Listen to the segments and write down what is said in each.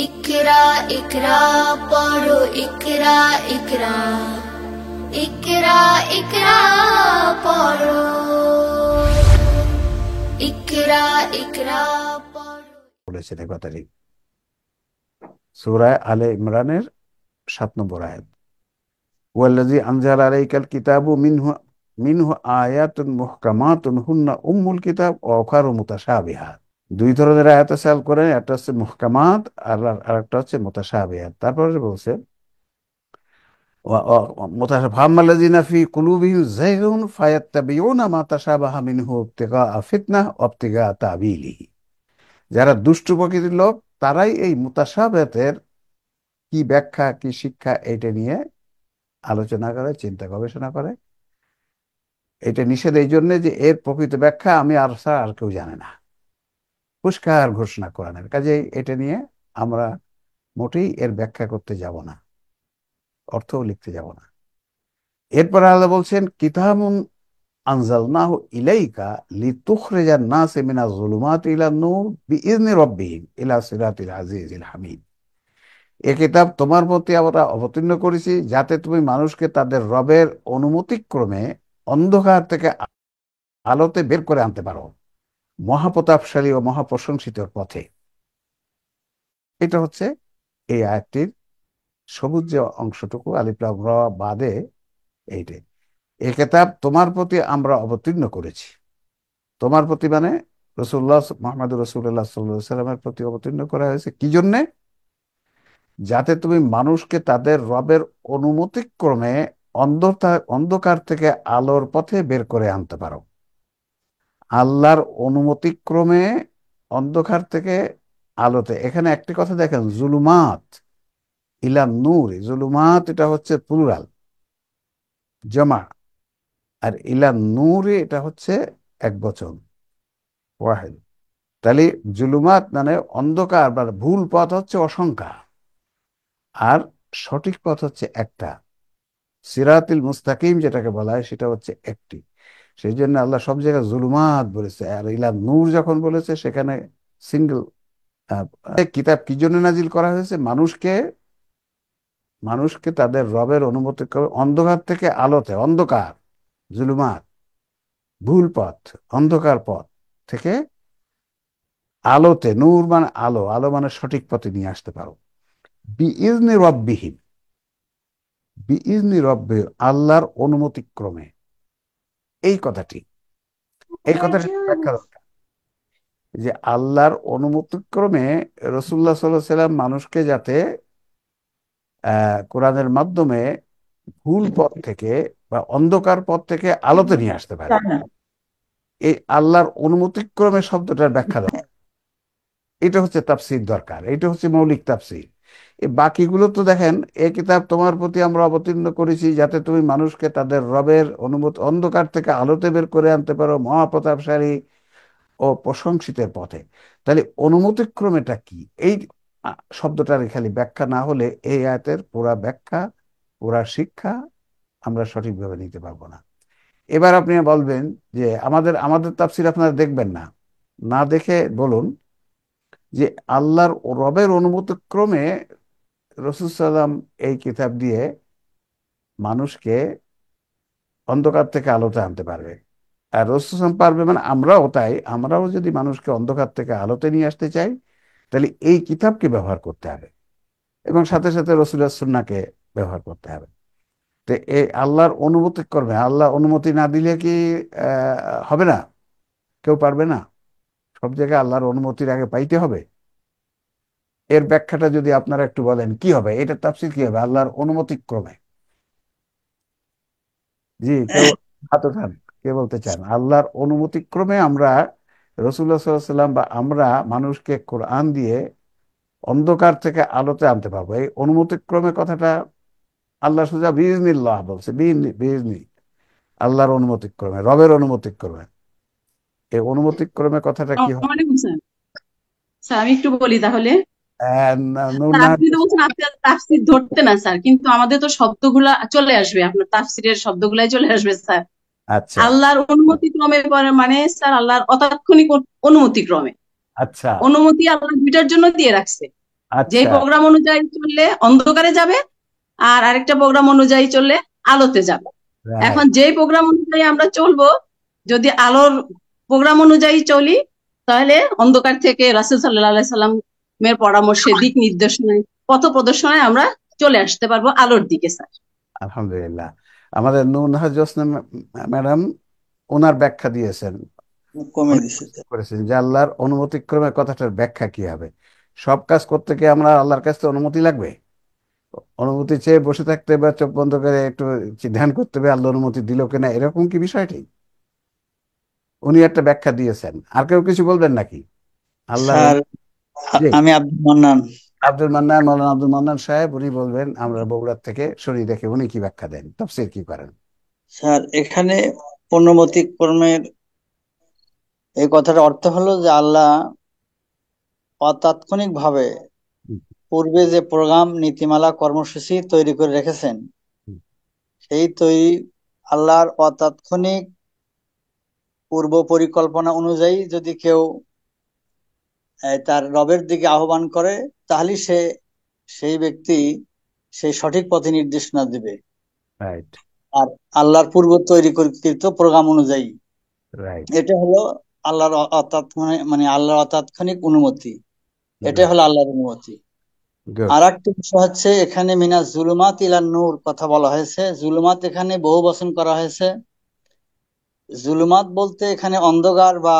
ইকরা ইকরা পড়ো ইকরা ইকরা ইকরা ইকরা পড়ো ইকরা ইকরা পড়ো বলেছেন এই কথাটি সূরা আলে ইমরানের 7 নম্বর আয়াত। ওয়াল্লাযী আনজালা আলাইকাল কিতাবু মিনহু আয়াতুন মুহকামাতুন হুন্না উম্মুল কিতাব ওয়া উখারু মুতাশাবিহাত। দুই ধরনের আয়াত আছে আল কোরআনে, একটা হচ্ছে মুহকামাত আর আরেকটা হচ্ছে মুতাশাবিহাত। তারপরে বলছে ফাম্মাল্লাযীনা ফি কুলুবিহিম যায়গুন ফায়াত্তাবিউনা মা তাশাবাহা মিনহু ইবতিগাআ ফিতনাহ ওয়া ইবতিগাআ তা'বীলিহি। যারা দুষ্ট প্রকৃতির লোক তারাই এই মুতাশাবিহাতের কি ব্যাখ্যা কি শিক্ষা এটা নিয়ে আলোচনা করে, চিন্তা গবেষণা করে। এটা নিষেধ এই জন্য যে এর প্রকৃত ব্যাখ্যা আমি আর ছাড়া আর কেউ জানে না, পরিষ্কার ঘোষণা কোরআনের। কাজেই এটা নিয়ে আমরা মোটেই এর ব্যাখ্যা করতে যাব না, অর্থও লিখতে যাব না। এরপর আল্লাহ বলছেন কিতাবুন আনজালনাহু ইলাইকা লিতুখরিজান নাসা মিনাজ যুলুমাতি ইলান নূর বিইজনি রাব্বিহিম ইলা সিরাতিল আজিজিল হামিদ। এ কিতাব তোমার প্রতি আমরা অবতীর্ণ করেছি যাতে তুমি মানুষকে তাদের রবের অনুমতিক্রমে অন্ধকার থেকে আলোতে বের করে আনতে পারো, মহাপ্রতাপশালী ও মহাপ্রশংসিত পথে। এটা হচ্ছে এই আয়াতটির সবুজ যে অংশটুকু আলিফ লাম র বাদে এইটাই। এই কিতাব তোমার প্রতি আমরা অবতীর্ণ করেছি। তোমার প্রতি মানে রাসূলুল্লাহ মুহাম্মদুর রাসূলুল্লাহ সাল্লাল্লাহু আলাইহি সাল্লামের প্রতি অবতীর্ণ করা হয়েছে কি জন্যে? যাতে তুমি মানুষকে তাদের রবের অনুমতিক্রমে অন্ধকার থেকে আলোর পথে বের করে আনতে পারো। আল্লাহর অনুমতিক্রমে অন্ধকার থেকে আলোতে। এখানে একটি কথা দেখেন, জুলুমাত ইলা নূর। জুলুমাত এটা হচ্ছে প্লুরাল, জমা, আর ইলা নূরে এটা হচ্ছে একবচন, ওয়াহিদ। তাহলে জুলুমাত মানে অন্ধকার বা ভুল পথ হচ্ছে অসংখ্য, আর সঠিক পথ হচ্ছে একটা। সিরাতুল মুস্তাকিম যেটাকে বলা হয় সেটা হচ্ছে একটি। সেই জন্য আল্লাহ সব জায়গায় জুলুমাত বলেছে, আর ইলা নূর যখন বলেছে সেখানে সিঙ্গেল। কিতাব কি জন্য নাজিল করা হয়েছে? মানুষকে মানুষকে তাদের রবের অনুমতি করে অন্ধকার থেকে আলোতে, অন্ধকার জুলুমাত ভুল পথ, অন্ধকার পথ থেকে আলোতে, নূর মানে আলো, আলো মানে সঠিক পথে নিয়ে আসতে পারো। বিইজনি রব্বিহিম, বিইজনি রব্বি, আল্লাহর অনুমতিক্রমে। এই কথাটি, এই কথাটি ব্যাখ্যা দরকার যে আল্লাহর অনুমতিক্রমে রাসূলুল্লাহ সাল্লাল্লাহু আলাইহি সাল্লাম মানুষকে যাতে কোরআনের মাধ্যমে ভুল পথ থেকে বা অন্ধকার পথ থেকে আলোতে নিয়ে আসতে পারে। এই আল্লাহর অনুমতিক্রমে শব্দটার ব্যাখ্যা দরকার। এটা হচ্ছে তাফসীর দরকার, এটা হচ্ছে মৌলিক তাফসীর। এই বাকিগুলো তো দেখেন, এই কিতাব তোমার প্রতি আমরা অবতীর্ণ করেছি যাতে তুমি মানুষকে তাদের রবের অনুমতি অন্ধকার থেকে আলোতে বের করে আনতে পারো, মহাপ্রতাপশালী ও প্রশংসিতের পথে। তাহলে অনুমতিক্রমেটা কি? এই শব্দটার খালি ব্যাখ্যা না হলে এই আয়াতের পুরা ব্যাখ্যা, পুরা শিক্ষা আমরা সঠিকভাবে নিতে পারবো না। এবার আপনি বলবেন যে আমাদের আমাদের তাফসীর আপনারা দেখবেন না, না দেখে বলুন যে আল্লাহর রবের অনুমতিক্রমে রাসূল সাল্লাম এই কিতাব দিয়ে মানুষকে অন্ধকার থেকে আলোতে আনতে পারবে। আর রাসূল সাল্লাম পারবে মানে আমরাও তাই। আমরাও যদি মানুষকে অন্ধকার থেকে আলোতে নিয়ে আসতে চাই তাহলে এই কিতাবকে ব্যবহার করতে হবে এবং সাথে সাথে রাসূলের সুন্নাহকে ব্যবহার করতে হবে। তো এই আল্লাহর অনুমতি করবে, আল্লাহ অনুমতি না দিলে কি হবে না? কেউ পারবে না। সব জায়গায় আল্লাহর অনুমতির আগে পাইতে হবে। এর ব্যাখ্যাটা যদি আপনারা একটু বলেন কি হবে, এটা তাফসীর কি হবে আল্লাহর অনুমতি ক্রমে? জি, কেউ হাত ওঠান, কে বলতে চান? আল্লাহর অনুমতি ক্রমে আমরা রাসূলুল্লাহ সাল্লাল্লাহু আলাইহি ওয়াসাল্লাম বা আমরা মানুষকে কোরআন দিয়ে অন্ধকার থেকে আলোতে আনতে পারবো। এই অনুমতি ক্রমে কথাটা আল্লাহ সুজা বিইজনিল্লাহ বলছে, বিইজনি, আল্লাহর অনুমতি ক্রমে, রবের অনুমতি ক্রমে। এই অনুমতি ক্রমে কথাটা কি হবে? মানে বুঝছেন স্যার, আমি একটু বলি তাহলে। নূর স্যার না। আপনি তো বলছেন আপনি তাফসীর ধরতে না স্যার, কিন্তু আমাদের তো শব্দগুলা চলে আসবে, আপনার তাফসীরের শব্দগুলাই চলে আসবে স্যার। আচ্ছা আল্লাহর অনুমতি ক্রমে পরে মানে স্যার আল্লাহর অতাৎক্ষণিক অনুমতি ক্রমে। আচ্ছা অনুমতি আল্লাহ দুইটার জন্য দিয়ে রাখছে। যেই আচ্ছা, প্রোগ্রাম অনুযায়ী চললে অন্ধকারে যাবে, আর আরেকটা প্রোগ্রাম অনুযায়ী চললে আলোতে যাবে। এখন রাইট। যেই প্রোগ্রাম অনুযায়ী আমরা চলবো, যদি আলোর প্রোগ্রাম অনুযায়ী চলি, তাহলে অন্ধকার থেকে রাসূল সাল্লাল্লাহু আলাইহি সাল্লামের পরামর্শে, দিক নির্দেশনায়, পথ প্রদর্শনায় আমরা চলে আসতে পারবো আলোর দিকে স্যার। আলহামদুলিল্লাহ। আমাদের নূর জোসনা ম্যাডাম ওনার ব্যাখ্যা দিয়েছেন, কমে অনেক দিছে। করেছেন যে আল্লাহর অনুমতিক্রমে কথাটার ব্যাখ্যা কি হবে। সব কাজ করতে কি আমরা আল্লাহর কাছ থেকে অনুমতি লাগবে? অনুমতি চেয়ে বসে থাকতে বা চোখ বন্ধ করে একটু ধ্যান করতে হবে আল্লাহ অনুমতি দিল কিনা, এরকম কি বিষয়টি? উনি একটা ব্যাখ্যা দিয়েছেন। আর কেউ কিছু বলবেন নাকি? আল্লাহর স্যার, জি, আমি আব্দুল মান্নান। আব্দুল মান্নান, মৌলানা আব্দুল মান্নান সাহেব উনি বলবেন। আমরা বগুড়ার থেকে শুনি, দেখে উনি কি ব্যাখ্যা দেন, তাফসীর কি করেন। স্যার, এখানে পুনর্মতিক্রমের এই কথার অর্থ হলো যে আল্লাহ অতাৎক্ষণিক ভাবে হুম, পূর্বে যে প্রোগ্রাম, নীতিমালা, কর্মসূচি তৈরি করে রেখেছেন, হুম, সেই তৈরি আল্লাহর অতাৎক্ষণিক পূর্ব পরিকল্পনা অনুযায়ী যদি কেউ তার রবের দিকে আহ্বান করে, তাহলে সেই ব্যক্তি সেই সঠিক পথে নির্দেশনা দিবে। রাইট, আর আল্লাহর পূর্ব তৈরিকৃত প্রোগ্রাম অনুযায়ী, রাইট, এটা হলো আল্লাহর অতাৎক্ষণিক, মানে আল্লাহর অতাৎক্ষণিক অনুমতি। এটা হলো আল্লাহর অনুমতি। গুড। আর একটা বিষয় হচ্ছে, এখানে মিনাজ জুলুমাত ইলান নূর কথা বলা হয়েছে। জুলুমাত এখানে বহু বচন করা হয়েছে। জুলুমাত বলতে এখানে অন্ধকার বা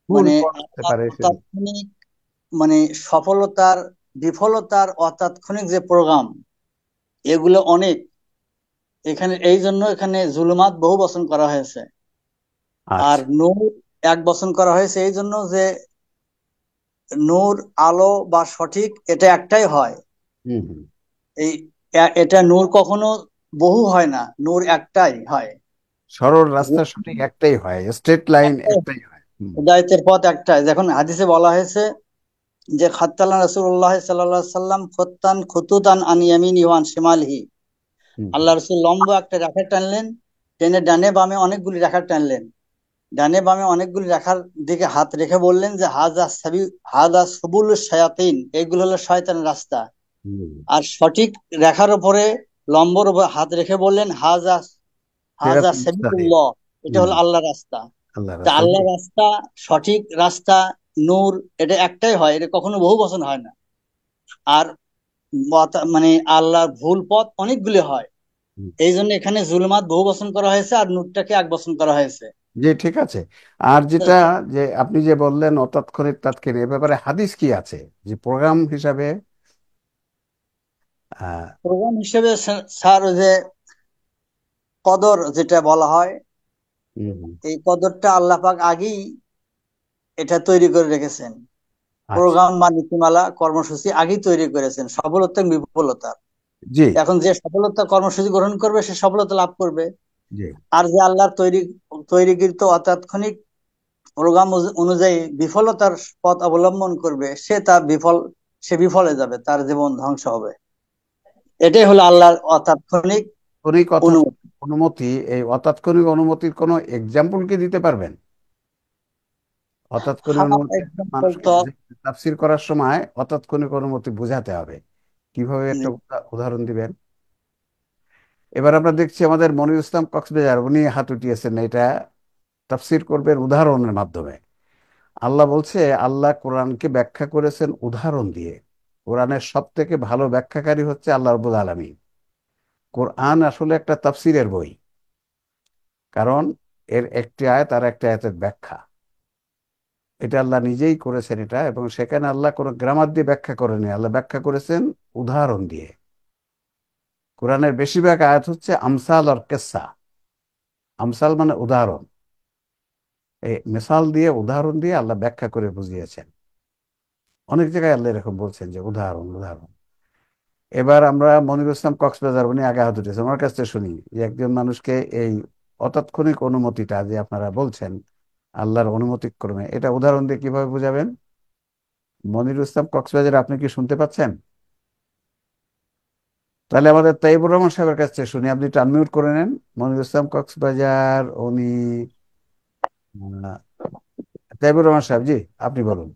ভুল মানে পথ হতে পারে অতাৎক্ষণিক, মানে সফলতার বিফলতার অতাৎক্ষণিক যে প্রোগ্রাম, এগুলো অনেক। এখানে এই জন্য এখানে জুলুমাত বহু বচন করা হয়েছে। আর আচ্ছা। নূর এক বচন করা হয়েছে এই জন্য যে নূর, আলো বা সঠিক, এটা একটাই হয়। হুম, হুম। এই এটা নূর কখনো বহু হয় না, নূর একটাই হয়। সরল রাস্তা সঠিক একটাই হয়, স্ট্রেট লাইন একটাই, একটাই হয়। হুম, হেদায়েতের পথ একটাই। যখন হাদিসে বলা হয়েছে যে খাত্তালা রাসূলুল্লাহ সাল্লাল্লাহু আলাইহি সাল্লাম খত্তান খুতুতান আন ইয়ামিনি ওয়ান শিমালিহি, হুম, আল্লাহ হুম। রাসূল লম্বা একটা রেখা টানলেন, টেনে ডানে বামে অনেকগুলি রেখা টানলেন। ডানে বামে অনেকগুলি রেখার দিকে হাত রেখে বললেন যে হাজা সুবুল শায়াতিন, এগুলো হলো শয়তানের রাস্তা। হুম। আর সঠিক রেখার উপরে লম্বর উপর হাত রেখে বললেন হাজা হাজা সিরাতুল মুস্তাকিম। সাবিলুল্লাহ, এটা হুম, হলো আল্লাহ রাস্তা। আল্লাহ তা রাস্তা, জি। আল্লাহ রাস্তা, সঠিক রাস্তা, নূর, এটা একটাই হয়, এটা কখনো বহু বচন হয় না। আর মানে আল্লাহর ভুল পথ অনেকগুলি হয়। হুম। এই জন্য এখানে জুলুমাত বহু বচন করা হয়েছে আর নূরটাকে এক বচন করা হয়েছে। জি, ঠিক আছে। আর যেটা, যে আপনি যে বললেন অতাৎক্ষণিক তাৎক্ষণিক, এ ব্যাপারে হাদিস কি আছে যে প্রোগ্রাম হিসাবে? আহ, প্রোগ্রাম হিসেবে স্যার, ওই যে কদর যেটা বলা হয়, হুম, হুম। এই কদরটা আল্লাহ পাক আগেই এটা তৈরি করে রেখেছেন। আচ্ছা, প্রোগ্রাম বা নীতিমালা, কর্মসূচি আগেই তৈরি করেছেন, সফলতা এবং বিফলতা। জি, এখন যে সফলতা কর্মসূচি গ্রহণ করবে সে সফলতা লাভ করবে। জি। আর যে আল্লাহর তৈরিকৃত অতাৎক্ষণিক প্রোগ্রাম অনুযায়ী বিফলতার পথ অবলম্বন করবে, সে বিফলে যাবে, তার জীবন ধ্বংস হবে। এটাই হলো আল্লাহর অতাৎক্ষণিক তাৎক্ষণিক অনুমতি। অনুমতি, এই অতাৎক্ষণিক অনুমতির কোনো এক্সাম্পল কি দিতে পারবেন? অতাৎক্ষণিক হ্যাঁ, অনুমতি এক্সাম্পল মানুষকে তো তাফসীর করার সময় অতাৎক্ষণিক অনুমতি বোঝাতে হবে, কিভাবে একটা উদাহরণ দিবেন? এবার আমরা দেখছি আমাদের মনিরুল ইসলাম কক্সবাজার, উনি হাত উঠিয়েছেন, এটা তাফসীর করবেন উদাহরণের মাধ্যমে। আল্লাহ বলছে, আল্লাহ কোরআনকে ব্যাখ্যা করেছেন উদাহরণ দিয়ে। কোরআনের সব থেকে ভালো ব্যাখ্যাকারী হচ্ছে আল্লাহ রাব্বুল আলামিন। কোরআন আসলে একটা তাফসীরের বই, কারণ এর একটি আয়াত আর একটা আয়াতের ব্যাখ্যা। এটা আল্লাহ নিজেই করেছেন এটা, এবং সেখানে আল্লাহ কোনো গ্রামার দিয়ে ব্যাখ্যা করেনি, আল্লাহ ব্যাখ্যা করেছেন উদাহরণ দিয়ে। কোরআনের বেশিরভাগ আয়াত হচ্ছে আমসাল আর কেসা। আমসাল মানে উদাহরণ, এই মিসাল দিয়ে, উদাহরণ দিয়ে আল্লাহ ব্যাখ্যা করে বুঝিয়েছেন। অনেক জায়গায় আল্লাহ এরকম বলছেন যে উদাহরণ, উদাহরণ। এবার আমরা মনিরুল ইসলাম কক্সবাজার, উনি আগে হাত উঠেছেন, আমার কাছ থেকে শুনি যে একজন মানুষকে এই অতাৎক্ষণিক অনুমতিটা যে আপনারা বলছেন আল্লাহর অনুমতি ক্রমে, এটা উদাহরণ দিয়ে কিভাবে বুঝাবেন? মনিরুল ইসলাম কক্সবাজার, আপনি কি শুনতে পাচ্ছেন? তাহলে আমাদের তাইবুর রহমান সাহেবের কাছ থেকে শুনি, আপনি একটু আনমিউট করে নেন। মনিরুল ইসলাম কক্সবাজার উনি, আহ, তাইবুর রহমান সাহেব, জি, আপনি বলুন।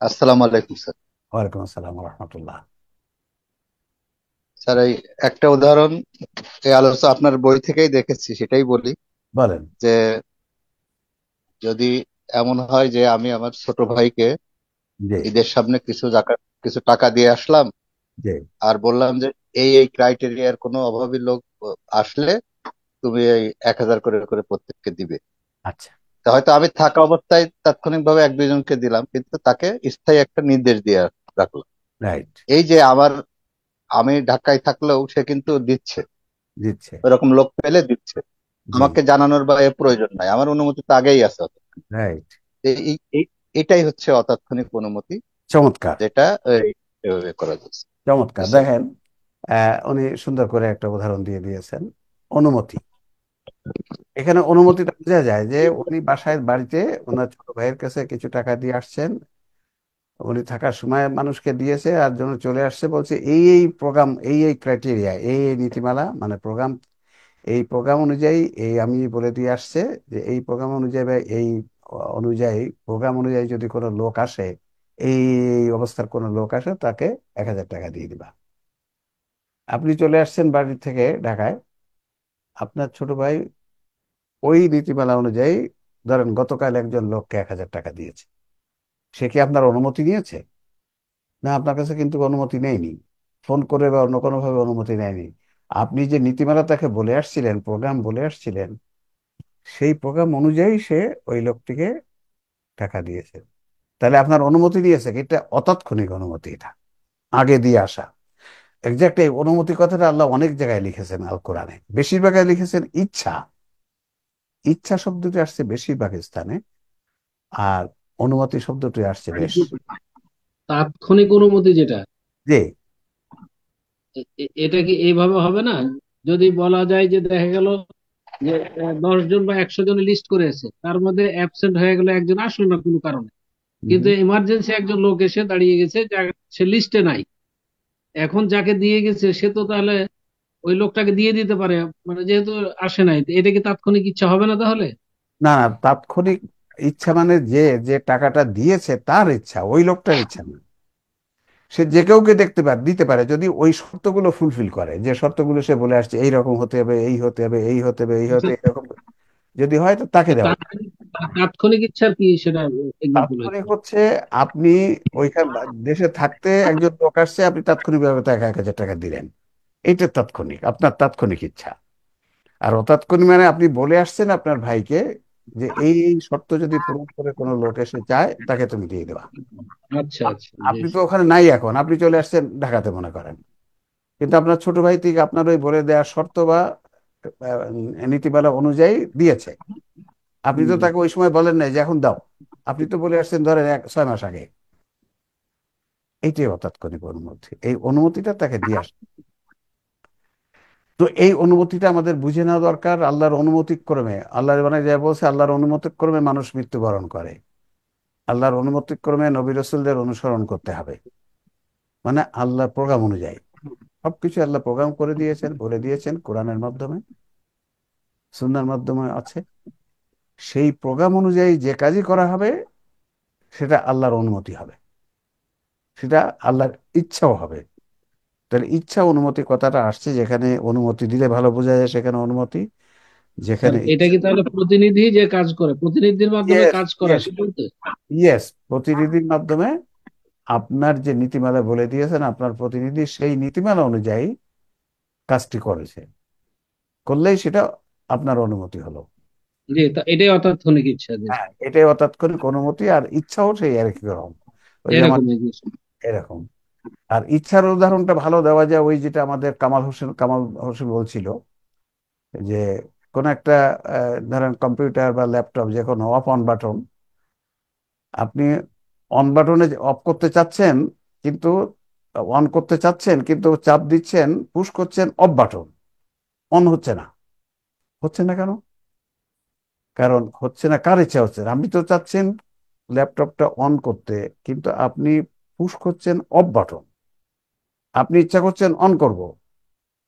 আসসালামু আলাইকুম স্যার। ওয়ালাইকুম আসসালাম রহমতুল্লাহ। স্যার, এই একটা উদাহরণ এই আলোচনা আপনার বই থেকেই দেখেছি, সেটাই বলি বলেন। যে যদি এমন হয় যে আমি আমার ছোট ভাইকে জি। ঈদের সামনে কিছু টাকা দিয়ে আসলাম, জি। আর বললাম যে এই ক্রাইটেরিয়ার কোনো অভাবী লোক আসলে তুমি এই 1,000 করে করে প্রত্যেককে দিবে। আচ্ছা। তা হয়তো আমি থাকা অবস্থায় তাৎক্ষণিকভাবে এক দুইজনকে দিলাম, কিন্তু তাকে স্থায়ী একটা নির্দেশ দিয়ে রাখলাম। রাইট। এই যে আমি ঢাকায় থাকলেও সে কিন্তু দিচ্ছে, দিচ্ছে। ওরকম লোক পেলে দিচ্ছে। জি। আমাকে জানানোর বা এর প্রয়োজন নাই, আমার অনুমতি তো আগেই আছে। রাইট। এটাই হচ্ছে অতাৎক্ষণিক অনুমতি, চমৎকার। যেটা এভাবে করা যাচ্ছে। জি চমৎকার, স্যার। দেখেন উনি সুন্দর করে একটা উদাহরণ দিয়ে দিয়েছেন। অনুমতি, এখানে অনুমতিটা বোঝা যায় যে উনি বাসায় বাড়িতে ওনার ছোট ভাইয়ের কাছে কিছু টাকা দিয়ে আসছেন। উনি থাকার সময় মানুষকে দিয়েছে আর জন্য চলে আসছে, বলছে এই এই প্রোগ্রাম, এই এই ক্রাইটেরিয়া, এই এই নীতিমালা, মানে প্রোগ্রাম, এই প্রোগ্রাম অনুযায়ী এই আমি বলে দিয়ে আসছে যে এই প্রোগ্রাম অনুযায়ী বা এই অনুযায়ী, প্রোগ্রাম অনুযায়ী যদি কোনো লোক আসে, এই এই অবস্থার কোনো লোক আসে, তাকে 1,000 টাকা দিয়ে দিবা। আপনি চলে আসছেন বাড়ি থেকে ঢাকায়, আপনার ছোট ভাই ওই নীতিমালা অনুযায়ী ধরেন গতকাল একজন লোককে 1,000 টাকা দিয়েছে। সে কি আপনার অনুমতি নিয়েছে? না, আপনার কাছে কিন্তু অনুমতি নেয়নি, ফোন করে বা অন্য কোনো ভাবে অনুমতি নেয়নি। আপনি যে নীতিমালা তাকে বলে আসছিলেন, প্রোগ্রাম বলে আসছিলেন, সেই প্রোগ্রাম অনুযায়ী সে ওই লোকটিকে টাকা দিয়েছে। তাহলে আপনার অনুমতি দিয়েছে কি? এটা অতাৎক্ষণিক অনুমতি, এটা আগে দিয়ে আসা। এক্সাক্ট এই অনুমতি কথাটা আল্লাহ অনেক জায়গায় লিখেছেন আল কোরআনে, বেশিরভাগ লিখেছেন ইচ্ছা। ইচ্ছা শব্দটি আসছে বেশিরভাগ স্থানে, আর অনুমতি শব্দটি আসছে মানে বেশ। কি তাৎক্ষণিক অনুমতি যেটা, জি। এটা কি এইভাবে হবে না? যদি বলা যায় যে দেখা গেল যে 10 জন বা 100 জন লিস্ট করেছে, তার মধ্যে অ্যাবসেন্ট হয়ে গেল, একজন আসলো না কোনো কারণে, কিন্তু হুম। ইমার্জেন্সি একজন লোক এসে দাঁড়িয়ে গেছে, সে লিস্টে নাই। এখন যাকে দিয়ে গেছে সে তো তাহলে ওই লোকটাকে দিয়ে দিতে পারে, মানে যেহেতু আসে নাই। তো এটা কি তাৎক্ষণিক ইচ্ছা হবে না তাহলে? না না, তাৎক্ষণিক ইচ্ছা মানে যে যে টাকাটা দিয়েছে তার ইচ্ছা, ওই লোকটার ইচ্ছা না। সে যে কাউকে দেখতে পারে, দিতে পারে, যদি ওই শর্তগুলো ফুলফিল করে, যে শর্তগুলো সে বলে আসছে, এই রকম হতে হবে, এই হতে হবে, এই হতে হবে, এই হতে, এরকম যদি হয় তো তাকে দেওয়া। তাৎক্ষণিক ইচ্ছার কি সেটা এক্সাম্পল হইতে তাৎক্ষণিক পারে? হচ্ছে আপনি ওইখান দেশে থাকতে একজন লোক আসছে, আপনি তাৎক্ষণিক ভাবে তাকে 1,000 টাকা দিলেন, এইটা তাৎক্ষণিক, আপনার তাৎক্ষণিক ইচ্ছা। আর অতাৎক্ষণিক মানে আপনি বলে আসছেন আপনার ভাইকে যে এই এই শর্ত যদি পূরণ করে কোনো লোক এসে চায়, তাকে তুমি দিয়ে দেবা। আচ্ছা আচ্ছা, জি। আপনি তো ওখানে নাই, এখন আপনি চলে আসছেন ঢাকাতে মনে করেন, কিন্তু আপনার ছোট ভাই থেকে আপনার ওই বলে দেওয়ার শর্ত বা নীতিমালা অনুযায়ী দিয়েছে। আপনি তো হুম। তাকে ওই সময় বলেন নাই যে এখন দাও, আপনি তো বলে আসছেন ধরেন 6 মাস আগে। এইটাই অতাৎক্ষণিক অনুমতি, এই অনুমতিটা তাকে দিয়ে আসে। তো এই অনুমতিটা আমাদের বুঝে নেওয়া দরকার। আল্লাহর অনুমতি ক্রমে, আল্লাহর মানে যা বলছে, আল্লাহর অনুমতি ক্রমে মানুষ মৃত্যুবরণ করে, আল্লাহর অনুমতি ক্রমে নবী রাসূলদের অনুসরণ করতে হবে, মানে আল্লাহর প্রোগ্রাম অনুযায়ী। সবকিছু আল্লাহ প্রোগ্রাম করে দিয়েছেন, বলে দিয়েছেন কোরআনের মাধ্যমে, সুন্নাহর মাধ্যমে আছে। সেই প্রোগ্রাম অনুযায়ী যে কাজই করা হবে, সেটা আল্লাহর অনুমতি হবে, সেটা আল্লাহর ইচ্ছাও হবে। তাহলে ইচ্ছা অনুমতি কথাটা আসছে, যেখানে অনুমতি দিলে ভালো বোঝা যায় সেখানে অনুমতি, স্যার, যেখানে এটা ইচ্ছা। কি তাহলে প্রতিনিধি যে কাজ করে, প্রতিনিধির মাধ্যমে ইয়েস, কাজ করা, ইয়েস, সেটাই তো? ইয়েস, প্রতিনিধির মাধ্যমে। আপনার যে নীতিমালা বলে দিয়েছেন, আপনার প্রতিনিধি সেই নীতিমালা অনুযায়ী কাজটি করেছে, করলেই সেটা আপনার অনুমতি হলো। জি, এটাই অতাৎক্ষণিক ইচ্ছা, জি। হ্যাঁ, এটাই অতাৎক্ষণিক অনুমতি, আর ইচ্ছাও সেই একই রকম। ওই যে আমার এরকমই, জি। এরকম। আর ইচ্ছার উদাহরণটা ভালো দেওয়া যায়, ওই যেটা আমাদের কামাল হোসেন বলছিল, যে কোন একটা ধরেন কম্পিউটার বা ল্যাপটপ, যে কোনো অফ অন বাটন, আপনি অন বাটনে অফ করতে চাচ্ছেন, কিন্তু অন করতে চাচ্ছেন, কিন্তু চাপ দিচ্ছেন, পুশ করছেন অফ বাটন, অন হচ্ছে না। হচ্ছে না কেন? কারণ হচ্ছে না, কার ইচ্ছা হচ্ছে না? আপনি তো চাচ্ছেন ল্যাপটপটা অন করতে, কিন্তু আপনি পুশ করছেন অফ বাটন। আপনি ইচ্ছা করছেন অন করব,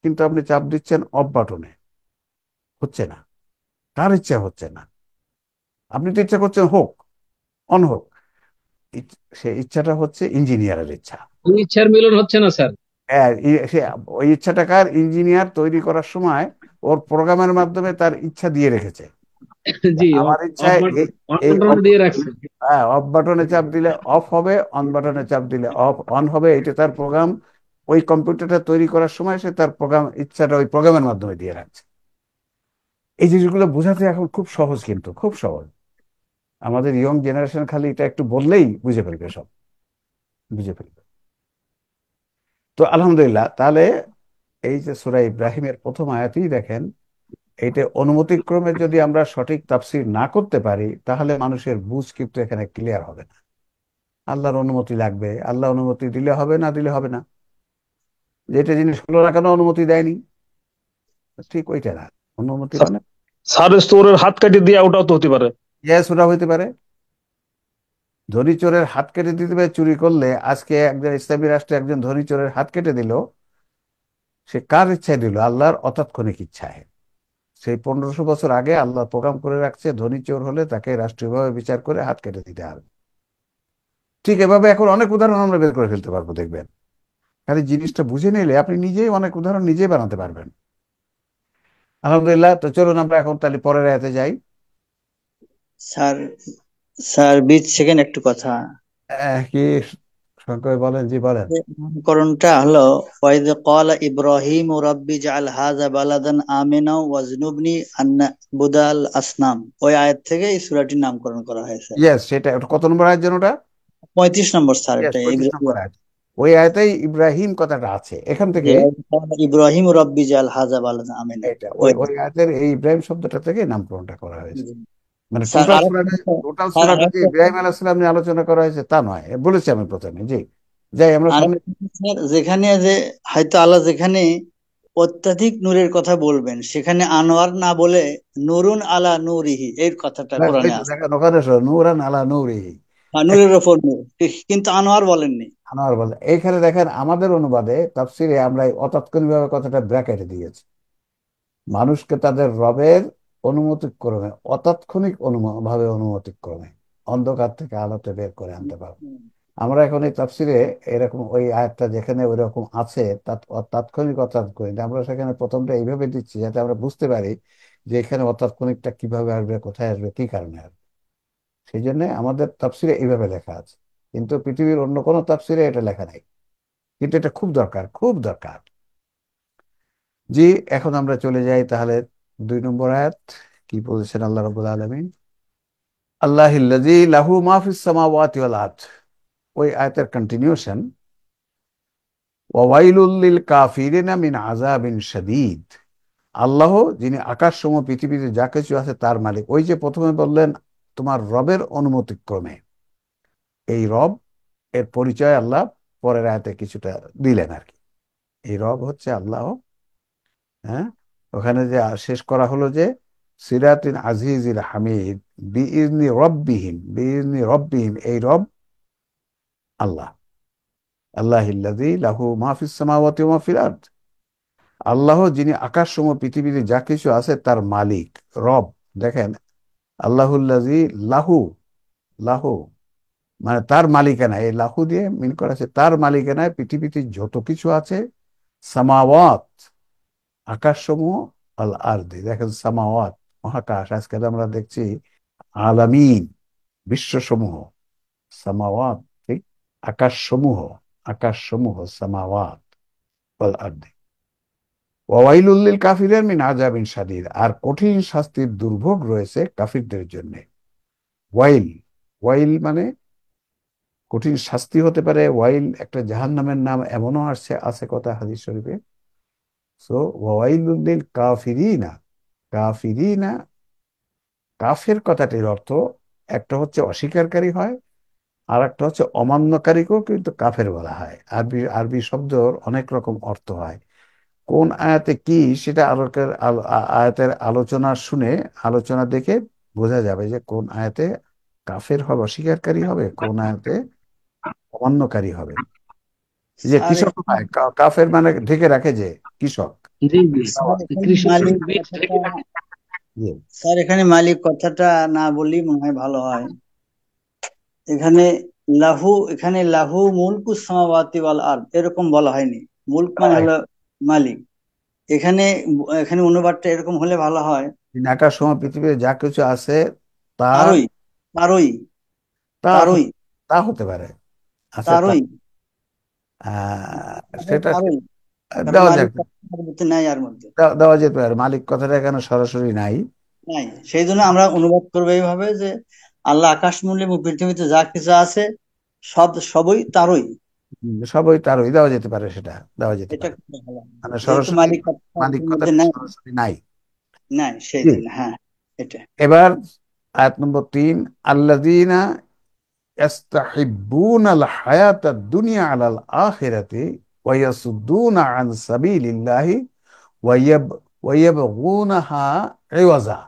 কিন্তু আপনি চাপ দিচ্ছেন অফ বাটনে, হচ্ছে না। কার ইচ্ছা হচ্ছে না? আপনি তো ইচ্ছা করছেন হোক, অন হোক, সেই ইচ্ছাটা হচ্ছে ইঞ্জিনিয়ারের ইচ্ছা। ওই ইচ্ছার মিলন হচ্ছে না স্যার। হ্যাঁ, ওই ইচ্ছাটা কার? ইঞ্জিনিয়ার তৈরি করার সময় ওর প্রোগ্রামের মাধ্যমে তার ইচ্ছা দিয়ে রেখেছে। জি, আমার অফ ইচ্ছায় এই বাটন দিয়ে রাখছে। হ্যাঁ, অফ বাটনে চাপ দিলে অফ হবে, অন বাটনে চাপ দিলে অন হবে। এটা তার প্রোগ্রাম। ওই কম্পিউটারটা তৈরি করার সময় সে তার প্রোগ্রাম ইচ্ছাটা ওই প্রোগ্রামের মাধ্যমে দিয়ে রাখছে। এই জিনিসগুলো বোঝাতে এখন খুব সহজ, কিন্তু খুব সহজ। আমাদের ইয়ং জেনারেশন খালি এটা একটু বললেই বুঝে ফেলবে, সব বুঝে ফেলবে। তো আলহামদুলিল্লাহ, তাহলে এই যে সূরা ইব্রাহিমের প্রথম আয়াতেই দেখেন, এইটা অনুমতিক্রমে যদি আমরা সঠিক তাফসীর না করতে পারি, তাহলে মানুষের বুঝ কিন্তু এখানে ক্লিয়ার হবে না। আল্লাহর অনুমতি লাগবে, আল্লাহ অনুমতি দিলে হবে, না দিলে হবে না। যেটা জিনিস হলো না কেন অনুমতি দেয়নি, ঠিক ওইটা না। অনুমতি মানে স্যার স্টোরের হাত কাটিয়ে দিয়ে ওটাও তো হতে পারে। ইয়েস, ওটা হইতে পারে। ধনী চোরের হাত কেটে দিতে পারে চুরি করলে। আজকে একজন ইসলামী রাষ্ট্রে একজন ধনী চোরের হাত কেটে দিল, সে কার ইচ্ছায় দিল? আল্লাহর অতাৎক্ষণিক ইচ্ছায়। সেই 1500 বছর আগে আল্লাহ প্রোগ্রাম করে রাখছে, ধনী চোর হলে তাকে রাষ্ট্রীয়ভাবে বিচার করে হাত কেটে দিতে হবে। ঠিক এভাবে এখন অনেক উদাহরণ আমরা বের করে ফেলতে পারবো, দেখবেন। খালি জিনিসটা বুঝে নিলে আপনি নিজেই অনেক উদাহরণ নিজেই বানাতে পারবেন। আলহামদুলিল্লাহ। তো চলুন আমরা এখন তাহলে পরের আয়াতে যাই। স্যার, স্যার 20 সেকেন্ড একটু কথা। কি শঙ্কর বলেন? জি বলেন। নামকরণটা হলো ওয়াইদ ক্বালা ইব্রাহিম রাব্বি জাআল হাযা বালাদান আমিনা ওয়াজনুবনি আন না'বুদাল আসনাম। ওই আয়াত থেকে এই সূরাটির নামকরণ করা হয়েছে। ইয়েস, সেটা ওটা কত নম্বর আয়াত যেন? ওটা 35 নম্বর স্যার, ইয়েস, এটা 35 নম্বর আয়াত। ওই আয়াতেই ইব্রাহিম কথাটা আছে। এখান থেকে ইব্রাহিম রাব্বি জাআল হাযা বালাদান আমিনা। এটা ওই ওই আয়াতের এই ইব্রাহিম শব্দটা থেকে নামকরণটা করা হয়েছে। মানে স্যার টোটাল আরেকটা সূরাটা, কথা, টোটাল স্যার সূরাটা যে আরেকটা ইব্রাহিম আলাইহিস সালাম নিয়ে আলোচনা করা হয়েছে তা নয়, বলেছি আমি প্রথমে। জি, যাই আমরা সামনে। আরেকটা কথা, স্যার, যেখানে যে হয়তো আল্লাহ যেখানে অত্যাধিক নূরের কথা বলবেন, সেখানে আনোয়ার না বলে নুরুন আলা নূরিহি এই কথাটা ওই কোরআনে তো আছে। দেখেন, ওখানে নূরান আলা নূরিহি, নূরের ওপর নূর, কিন্তু আনোয়ার বলেননি। আনোয়ার বলে। এইখানে দেখেন আমাদের অনুবাদে তাফসিরে আমরা এই অতাৎক্ষণিকভাবে কথাটা ব্র্যাকেটে দিয়েছি। মানুষকে তাদের রবের অনুমতিক্রমে, অতাৎক্ষণিক ভাবে অনুমতিক্রমে অন্ধকার থেকে আলোতে বের করে আনতে পারবে। আমরা এখন এই তাফসিরে এরকম ওই আয়াতটা যেখানে ওই রকম আছে, তাৎক্ষণিক অতাৎক্ষণিক, আমরা সেখানে প্রথমটা এইভাবে দিচ্ছি যাতে আমরা বুঝতে পারি যে এখানে অতাৎক্ষণিকটা কিভাবে আসবে, কোথায় আসবে, কি কারণে আসবে। সেই জন্য আমাদের তাফসিরে এইভাবে লেখা আছে, কিন্তু পৃথিবীর অন্য কোনো তাফসিরে এটা লেখা নাই। কিন্তু এটা খুব দরকার, খুব দরকার। জি, এখন আমরা চলে যাই তাহলে 2 নম্বর আয়াত। কি বলেছেন আল্লাহ রাব্বুল আলামিন? আল্লাহিল্লাযী লাহু মা ফিস সামাওয়াতি ওয়াল আরদ। ওই আয়াতের কন্টিনিউশন, ওয়াইলুল লিল কাফিরিনা মিন আযাবিন শাদীদ। আল্লাহ যিনি আকাশ সমূহ পৃথিবীতে যা কিছু আছে তার মালিক। ওই যে প্রথমে বললেন তোমার রবের অনুমতিক্রমে, এই রব এর পরিচয় আল্লাহ পরের আয়াতে কিছুটা দিলেন আর কি। এই রব হচ্ছে আল্লাহ। হ্যাঁ, ওখানে যে শেষ করা হলো যে সিরাতিন আজিজিল হামিদ বিইজনি রব্বিহিম, এই রব আল্লাহ। আল্লাহিল্লাযী লাহু মা ফিস সামাওয়াতি ওয়া মা ফিল আরদ। আল্লাহ যিনি আকাশসমূহ পৃথিবীতে যা কিছু আছে তার মালিক, রব। দেখেন, আল্লাহুল্লাযী লাহু, লাহু মানে তার মালিকানা। এই লাহু দিয়ে মিন করা আছে তার মালিকানায় পৃথিবীতে যত কিছু আছে। সামাওয়াত আকাশসমূহ, আল আরদি দেখেন সামাওয়াত মহাকাশ। আজকাল আমরা দেখছি আলামিন বিশ্বসমূহ, সামাওয়াত ঠিক, আকাশসমূহ, আকাশসমূহ সামাওয়াত আল আরদি। ওয়াইলুল লিল কাফিরিন মিন আযাবিন শাদীদ। আর কঠিন শাস্তির দুর্ভোগ রয়েছে কাফিরদের জন্য। ওয়াইল, ওয়াইল মানে কঠিন শাস্তি হতে পারে। ওয়াইল একটা জাহান্নামের নাম, এমনও আছে আছে কথা হাদিস শরীফে। সো ওয়াইলুল লিল কাফিরিনা, কাফিরিনা, কাফের কথাটির অর্থ একটা হচ্ছে অস্বীকারী হয়, আর একটা হচ্ছে অমান্যকারীকেও কিন্তু কাফের বলা হয়। আরবি আরবি শব্দর অনেক রকম অর্থ হয়। কোন আয়াতে কি সেটা আয়াতের আলোচনা শুনে, আলোচনা দেখে বোঝা যাবে যে কোন আয়াতে কাফের হবে, অস্বীকারী হবে, কোন আয়াতে অমান্যকারী হবে। এই যে স্যার কৃষক হয়, কাফের মানে ঢেকে রাখে যে কৃষক। জি জি, স্যার এখানে কৃষক মালিক বীজ কথাটা, ঢেকে রাখে। জি, স্যার এখানে মালিক কথাটা না বললেই মনে হয় ভালো হয়। এখানে লাহু, এখানে লাহু মুলকু সামাওয়াতি ওয়াল আরদ এরকম বলা হয়নি। মুলক মানে রাইট। হলো মালিক। এখানে এখানে অনুবাদটা এরকম হলে ভালো হয়, তিন আকাশ সময় পৃথিবীতে যা কিছু আছে তার, তারই তারই তা তারই তা হতে পারে। আচ্ছা, তা তারই সেটা তারই, কারণ দেওয়া মালিক যাক, তার মধ্যে নাই, আর মধ্যে দেওয়া যেতে পারে। মালিক কথাটা এখানে সরাসরি নাই। নাই। সেই জন্য আমরা অনুবাদ করবো এইভাবে যে আল্লাহ আকাশমণ্ডলী এবং পৃথিবীতে যা কিছু আছে সবই তারই। সবই তারই, দেওয়া যেতে পারে, সেটা দেওয়া যেতে এটা পারে। খুব ভালো হবে। মানে যেহেতু সরাসরি মালিক মালিক কথাটার মধ্যে কথাটা নাই, সরাসরি নাই। নাই সেই জি। জন্য, হ্যাঁ এটা। এবার আয়াত নম্বর 3, আল্লাযীনা ইয়াস্তাহিব্বুনাল হায়াতাদ দুনিয়া আলাল আখিরাতি ওয়া ইয়াসুদ্দুনা আন সাবিলিল্লাহি ওয়া ইয়াবগুনাহা ইওয়াজা।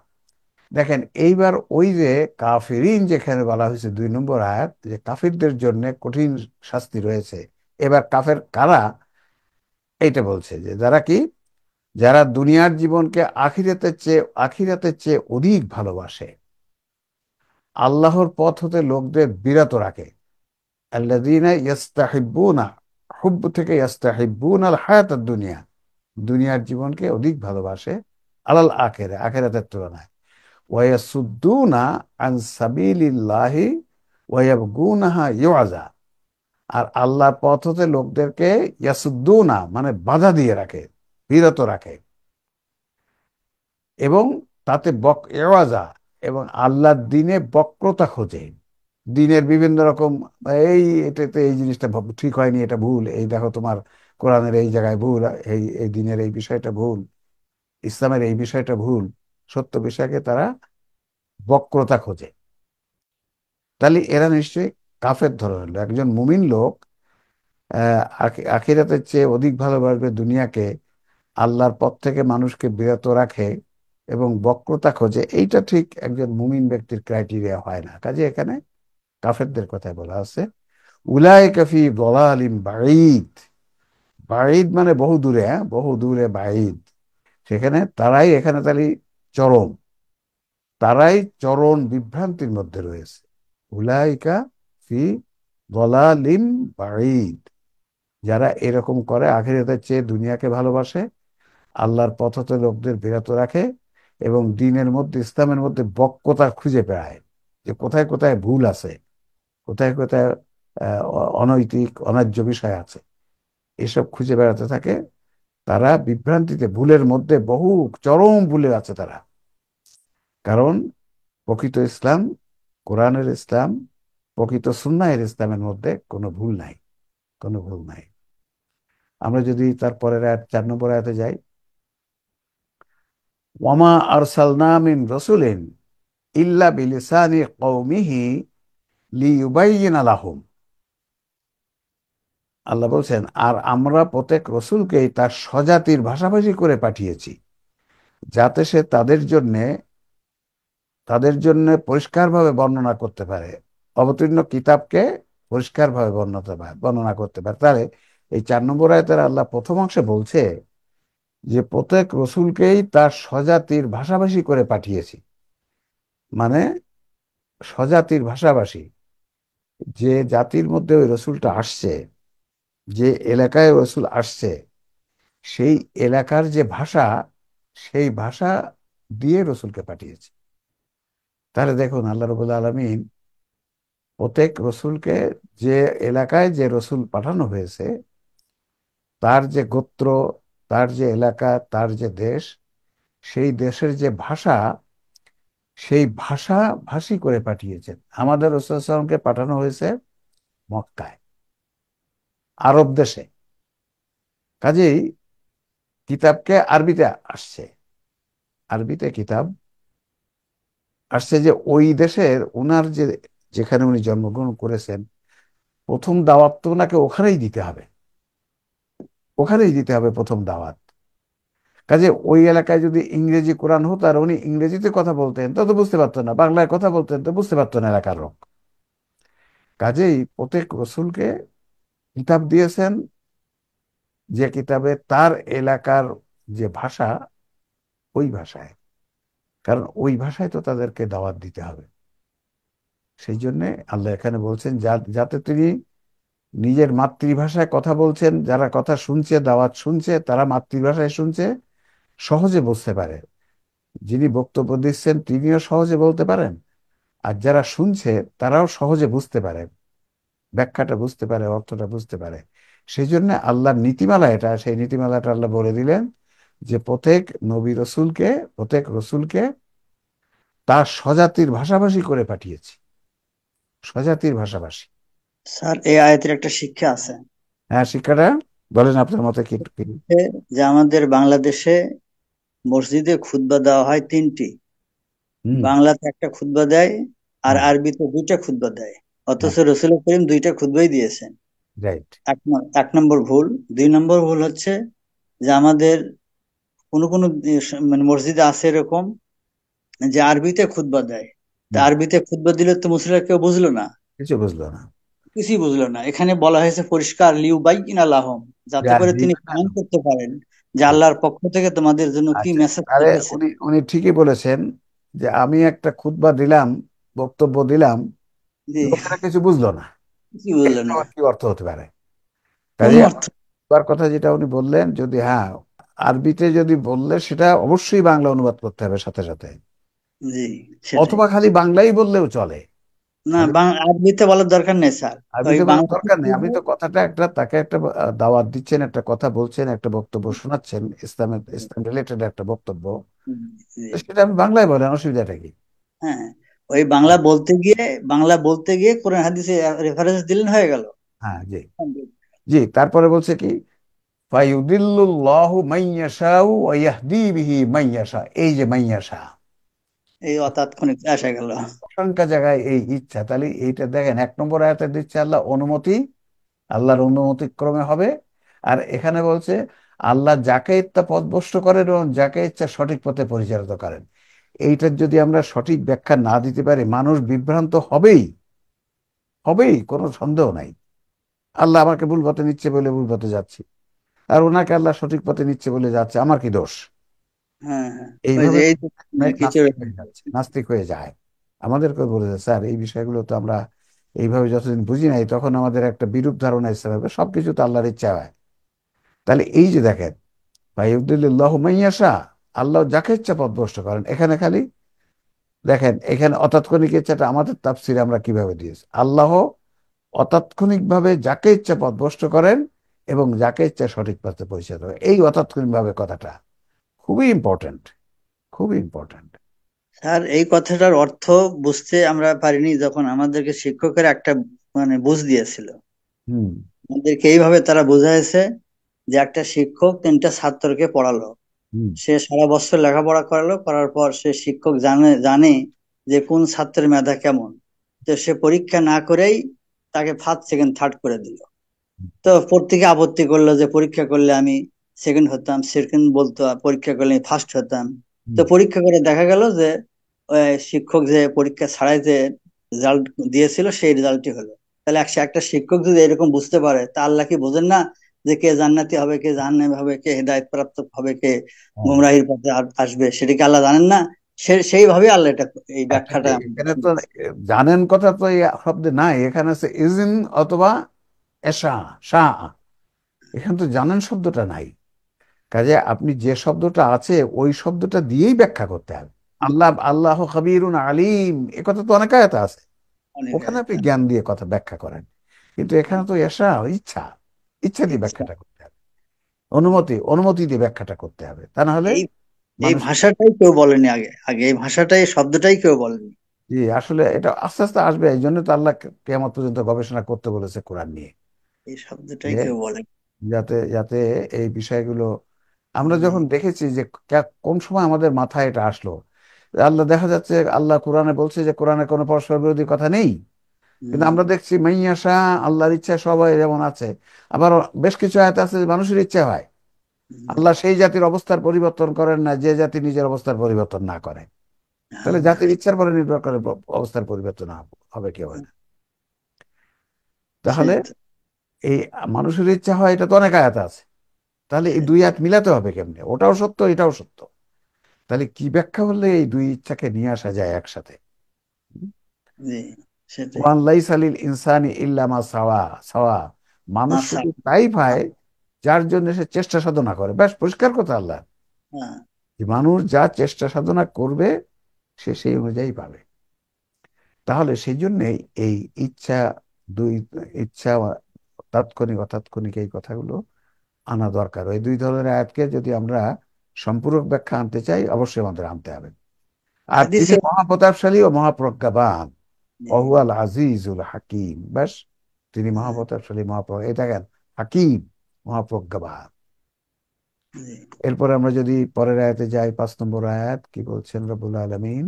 দেখেন, এইবার ওই যে কাফিরিন যেখানে বলা হয়েছে 2 নম্বর আয়াত, যে কাফিরদের জন্য কঠিন শাস্তি রয়েছে। এবার কাফের কারা, এইটা বলছে যে যারা কি, যারা দুনিয়ার জীবনকে আখিরাতের চেয়ে অধিক ভালোবাসে, আল্লাহর পথ হতে লোকদের বিরত রাখে। আল্লাযীনা ইয়াস্তাহিব্বুনা, হুব্ব থেকে ইয়াস্তাহিব্বুনা আল হায়াতাদ দুনিয়া, দুনিয়ার জীবনকে অধিক ভালোবাসে, আলাল আখিরাতের তুলনায়। ওয়া ইয়াসুদ্দুনা আন সাবিলিল্লাহি ওয়া ইয়াবগুনাহা ইওয়াজা। আর আল্লাহর পথ হতে লোকদেরকে ইয়াসুদ্দুনা মানে বাধা দিয়ে রাখে, বিরত রাখে, এবং তাতে এওয়াজা, এবং আল্লাহর দিনে বক্রতা খোঁজে। দিনের বিভিন্ন রকম, এটাতে এই জিনিসটা ঠিক হয়নি, এটা ভুল, এই দেখো তোমার কোরআনের এই জায়গায় ভুল, এই দিনের এই বিষয়টা ভুল, ইসলামের এই বিষয়টা ভুল, সত্য বিষয়কে তারা বক্রতা খোঁজে। তাহলে এরা নিশ্চয়ই কাফের ধরনের লোক। একজন মুমিন লোক আখিরাতের চেয়ে অধিক ভালোবাসবে দুনিয়াকে, আল্লাহর পথ থেকে মানুষকে বিরত রাখে এবং বক্রতা খোঁজে, এইটা ঠিক একজন মুমিন ব্যক্তির ক্রাইটেরিয়া হয় না। কাজে এখানে কাফেরদের কথাই বলা আছে। উলাইকা ফি দালালিন বাঈদ। বাঈদ মানে বহু দূরে, হ্যাঁ, বহু দূরে বাঈদ। সেখানে তারাই, এখানে তাহলে চরম, তারাই চরম বিভ্রান্তির মধ্যে রয়েছে। উলাইকা ফি দালালিন বাঈদ। যারা এরকম করে, আখিরাতের চেয়ে দুনিয়াকে ভালোবাসে, আল্লাহর পথ হতে লোকদের বিরত রাখে, এবং দ্বীনের মধ্যে, ইসলামের মধ্যে বক্রতা খুঁজে বেড়ায়, যে কোথায় কোথায় ভুল আছে, কোথায় কোথায় অনৈতিক অন্যায্য বিষয় আছে, এসব খুঁজে বেড়াতে থাকে। তারা বিভ্রান্তিতে, ভুলের মধ্যে, বহু চরম ভুলে আছে তারা। কারণ প্রকৃত ইসলাম, কোরআনের ইসলাম, প্রকৃত সুন্নাহের ইসলামের মধ্যে কোনো ভুল নাই, কোনো ভুল নাই। আমরা যদি তারপরের 4 নম্বর আয়াতে যাই, ওয়ামা আরসালনা মিন রাসূলিন ইল্লা বিলিসানি কওমিহি লিইউবাইয়িনা লাহুম। আল্লাহ বলছেন, আর আমরা প্রত্যেক রসুলকেই তার স্বজাতির ভাষাভাষী করে পাঠিয়েছি, যাতে সে তাদের জন্য পরিষ্কারভাবে বর্ণনা করতে পারে, অবতীর্ণ কিতাবকে পরিষ্কারভাবে বর্ণনা করতে পারে। তাহলে এই 4 নম্বর আয়াতের আল্লাহ প্রথম অংশে বলছে যে প্রত্যেক রসুলকেই তার স্বজাতির ভাষাভাষী করে পাঠিয়েছি। মানে স্বজাতির ভাষাভাষী, যে জাতির মধ্যে ওই রসুলটা আসছে, যে এলাকায় রসুল আসছে, সেই এলাকার যে ভাষা, সেই ভাষা দিয়ে রসুলকে পাঠিয়েছে। তাহলে দেখুন, আল্লাহ রাব্বুল আলামিন প্রত্যেক রসুলকে, যে এলাকায় যে রসুল পাঠানো হয়েছে, তার যে গোত্র, তার যে এলাকা, তার যে দেশ, সেই দেশের যে ভাষা, সেই ভাষা ভাষী করে পাঠিয়েছেন। আমাদের রাসূল সাল্লাল্লাহু আলাইহি ওয়াসাল্লামকে পাঠানো হয়েছে মক্কায়, আরব দেশে। কাজেই কিতাবকে আরবিতে আসছে, আরবিতে কিতাব আসছে, যে ওই দেশের উনার যেখানে উনি জন্মগ্রহণ করেছেন, প্রথম দাওয়াত তো ওনাকে ওখানেই দিতে হবে, ওখানেই দিতে হবে প্রথম দাওয়াত। কাজে ওই এলাকায় যদি ইংরেজি কোরআন হতো, আর উনি ইংরেজিতে কথা বলতেন, তা তো বুঝতে পারতো না, বাংলায় কথা বলতেন তো বুঝতে পারতো না এলাকার লোক। কাজেই প্রত্যেক রসুলকে কিতাব দিয়েছেন, যে কিতাবে তার এলাকার যে ভাষা, ওই ভাষায়, কারণ ওই ভাষায় তো তাদেরকে দাওয়াত দিতে হবে। সেই জন্য আল্লাহ এখানে বলছেন যাতে তিনি নিজের মাতৃভাষায় কথা বলছেন, যারা কথা শুনছে, দাওয়াত শুনছে, তারা মাতৃভাষায় শুনছে, সহজে বুঝতে পারে। যিনি বক্তব্য দিচ্ছেন তিনিও সহজে বলতে পারেন, আর যারা শুনছে তারাও সহজে বুঝতে পারে, ব্যাখ্যাটা বুঝতে পারে, অর্থটা বুঝতে পারে। সেই জন্য আল্লাহর নীতিমালা এটা, সেই নীতিমালাটা আল্লাহ বলে দিলেন যে প্রত্যেক রসুলকে তার স্বজাতির ভাষাভাষী করে পাঠিয়েছি, স্বজাতির ভাষাভাষী। স্যার এই আয়াতের একটা শিক্ষা আছে, হ্যাঁ, শিক্ষাটা বলেন আপনার মতে কি কি? যে আমাদের বাংলাদেশে মসজিদে খুতবা দেওয়া হয় তিনটি, হুম। বাংলাতে একটা খুতবা দেয় আর হ্যাঁ, আরবিতে দুইটা খুতবা দেয়, অথচ হ্যাঁ, রসুল করিম দুইটা খুতবাই দিয়েছেন। রাইট। এক নম্বর ভুল। 2 নম্বর ভুল হচ্ছে যে আমাদের কোনো কোনো মানে মসজিদে আছে এরকম যে আরবিতে খুতবা দেয়, তা হুম, আরবিতে খুতবা দিলে তো মুসলিমরা কেউ বুঝলো না, কিছু বুঝলো না। কিছুই বুঝলো না। এখানে বলা হয়েছে পরিষ্কার লিউবাইয়িনা লাহুম, যাতে করে তিনি প্রমাণ করতে পারেন যে আল্লাহর পক্ষ থেকে তোমাদের জন্য কি আচ্ছা, মেসেজ আরে এসেছে। উনি উনি ঠিকই বলেছেন যে আমি একটা খুতবা দিলাম, বক্তব্য দিলাম, জি, লোকেরা কিছু বুঝলো না, কি বুঝলো এটা না, আবার কি অর্থ হতে পারে? কোন কাজে অর্থ। আমার কথা যেটা উনি বললেন, যদি হ্যাঁ আরবিতে যদি বললে সেটা অবশ্যই বাংলা অনুবাদ করতে হবে সাথে সাথে, জি, সেটাই। অথবা খালি বাংলাই বললেও চলে। না, খালি আরবিতে বলার দরকার নেই স্যার, ওই আরবিতে বলার বাংলা দরকার নেই। আমি তো কথাটা একটা তাকে একটা দাওয়াত দিচ্ছেন, একটা কথা বলছেন, একটা বক্তব্য শোনাচ্ছেন, ইসলাম রিলেটেড একটা বক্তব্য, জি, তো সেটা আমি বাংলায় বলেন, অসুবিধাটা কি? হ্যাঁ, ওই বাংলা বলতে গিয়ে কোরআন হাদিসে রেফারেন্স দিলেন, হয়ে গেল। হ্যাঁ, জি, জি। তারপরে বলছে কি, এই যে মাইয়াশা, এই অতাৎক্ষণিক আসা গেল। অসংখ্য জায়গায় এই ইচ্ছা, তাহলে এইটা দেখেন 1 নম্বর আয়াতে দিচ্ছে আল্লাহ অনুমতি, আল্লাহর অনুমতি ক্রমে হবে। আর এখানে বলছে আল্লাহ যাকে ইচ্ছা পথভ্রষ্ট করেন এবং যাকে ইচ্ছা সঠিক পথে পরিচালিত করেন। এইটার যদি আমরা সঠিক ব্যাখ্যা না দিতে পারি, মানুষ বিভ্রান্ত হবেই, হবেই, কোনো সন্দেহ নাই। আল্লাহ আমাকে ভুল পথে নিচ্ছে বলে ভুল পথে যাচ্ছি, আর ওনাকে আল্লাহ সঠিক পথে নিচ্ছে বলে যাচ্ছে, আমার কি দোষ? হ্যাঁ, হ্যাঁ, ওই যে এইভাবে এই তো খিচুড়ি। নাস্তিক হয়ে যাচ্ছে, নাস্তিক হয়ে যায়। আমাদেরকে বলে যে স্যার এই বিষয়গুলো তো আমরা এইভাবে যতদিন বুঝি নাই, তখন আমাদের একটা বিরূপ ধারণা এসে হবে, সবকিছু তো আল্লাহর ইচ্ছা হয়। তাহলে এই যে দেখেন, ভাইউদ্দিল্লাহ মাইয়াশা, আল্লাহ যাকে ইচ্ছা পথভ্রষ্ট করেন, এখানে খালি দেখেন, এখানে অতাৎক্ষণিক ইচ্ছাটা আমাদের তাফসিরে আমরা কিভাবে দিয়েছি, আল্লাহ অতাৎক্ষণিক ভাবে যাকে ইচ্ছা পথভ্রষ্ট করেন এবং যাকে ইচ্ছা সঠিক পথে পরিচালিত করেন। এই অতাৎক্ষণিক ভাবে কথাটা খুবই ইম্পর্টেন্ট, খুবই ইম্পর্টেন্ট। স্যার এই কথাটার অর্থ বুঝতে আমরা পারিনি যখন আমাদেরকে শিক্ষকের একটা মানে বুঝ দিয়েছিল। হুম, আমাদেরকে এইভাবে তারা বোঝাইছে যে একটা শিক্ষক 3টা ছাত্রকে পড়ালো, হুম, সে সারা বছর লেখাপড়া করালো, করার পর সে শিক্ষক জানে জানে যে কোন ছাত্রের মেধা কেমন, তো সে পরীক্ষা না করেই তাকে ফার্স্ট সেকেন্ড থার্ড করে দিল। তো প্রত্যেকে আপত্তি করলো যে পরীক্ষা করলে আমি সেকেন্ড হতাম, সেকেন্ড বলতো, আর পরীক্ষা করলে আমি ফার্স্ট হতাম। তো হুম। পরীক্ষা করে দেখা গেল যে শিক্ষক যে পরীক্ষা ছাড়াই যে রেজাল্ট দিয়েছিল সেই রেজাল্টই হলো। তাহলে একটা শিক্ষক যদি এরকম বুঝতে পারে, তা আল্লাহ কি বোঝেন না যে কে জান্নাতি হবে, কে জাহান্নামী হবে, কে হেদায়েত প্রাপ্ত হবে, কে হ্যাঁ, গুমরাহির পথে আসবে, সেটা কি আল্লাহ জানেন না? সেইভাবে আল্লাহ এটা এই কিন্তু ব্যাখ্যাটা এখানে তো জানেন কথা তো এই শব্দে নাই, এখানে আছে ইজিন অথবা এশা, শাহ। এখানে তো জানেন শব্দটা নাই। কাজে আপনি যে শব্দটা আছে ওই শব্দটা দিয়েই ব্যাখ্যা করতে হবে। আল্লাহ আল্লাহ খাবীরুন আলিম, এ কথা তো অনেক আয়াতে আছে, অনেক ওখানে আপনি আয়াত। জ্ঞান দিয়ে কথা ব্যাখ্যা করেন। কিন্তু এখানে তো এশা, ইচ্ছা, ইচ্ছা দিয়ে ইচ্ছা। ব্যাখ্যাটা করতে হবে, অনুমতি অনুমতি দিয়ে ব্যাখ্যাটা করতে হবে, তা না হলে এই এই মানুষ। ভাষাটাই কেউ বলেনি আগে, এই ভাষাটাই, শব্দটাই কেউ বলেনি। জি, আসলে এটা আস্তে আস্তে আসবে, এই জন্য তো আল্লাহ কিয়ামত পর্যন্ত গবেষণা করতে বলেছে কোরআন নিয়ে, এই শব্দটাই যে কেউ বলেনি। যাতে যাতে এই বিষয়গুলো আমরা জি, যখন দেখেছি যে কোন সময় আমাদের মাথায় এটা আসলো, আল্লাহ দেখা যাচ্ছে আল্লাহ কোরআনে বলছে যে কোরআনে কোনো পরস্পর বিরোধী কথা নেই, কিন্তু হুম, আমরা দেখছি মাইয়াশা, আল্লাহর ইচ্ছা সবাই যেমন আছে, আবার বেশ কিছু আয়াত আছে যে মানুষের ইচ্ছা হয়। হুম, আল্লাহ সেই জাতির অবস্থার পরিবর্তন করেন না যে জাতি নিজের অবস্থার পরিবর্তন না করে। তাহলে হ্যাঁ, জাতির ইচ্ছার পরে নির্ভর করে অবস্থার পরিবর্তন হবে কি হবে না। তাহলে সেই তো। এই মানুষের ইচ্ছা হয়, এটা তো অনেক আয়াত আছে। তাহলে এই দুই আয়াত মিলাতে হবে কেমনে? ওটাও সত্য, এটাও সত্য। তাহলে কি ব্যাখ্যা হলে এই দুই ইচ্ছাকে নিয়ে আসা যায় একসাথে? হুম? জি, সেটাই। ওয়ান লাইসা লিল ইনসানি ইল্লা মা সাওয়া সাওয়া, মানুষ আচ্ছা। শুধু তাই পায় যার জন্য সে চেষ্টা সাধনা করে। ব্যাস, পরিষ্কার কথা আল্লাহ, হ্যাঁ, যে মানুষ যা চেষ্টা সাধনা করবে সে সেই অনুযায়ী পাবে। তাহলে সেই জন্যই এই ইচ্ছা, দুই ইচ্ছা, তাৎক্ষণিক অতাৎক্ষণিক, এই কথাগুলো আনা দরকার। এই দুই ধরনের আয়াতকে যদি আমরা সম্পূরক ব্যাখ্যা আনতে চাই, অবশ্যই আমাদের আনতে হবে। আর তিনি হাদিসে মহাপ্রতাপশালী ও মহাপ্রজ্ঞাবান, জি, ওহুয়াল আজিজুল হাকিম। ব্যাস, তিনি হ্যাঁ, মহাপ্রতাপশালী, এই দেখেন, হাকিম, মহাপ্রজ্ঞাবান। জি। এরপরে আমরা যদি পরের আয়াতে যাই, 5 নম্বর আয়াত, কি বলছেন রব্বুল আলামিন?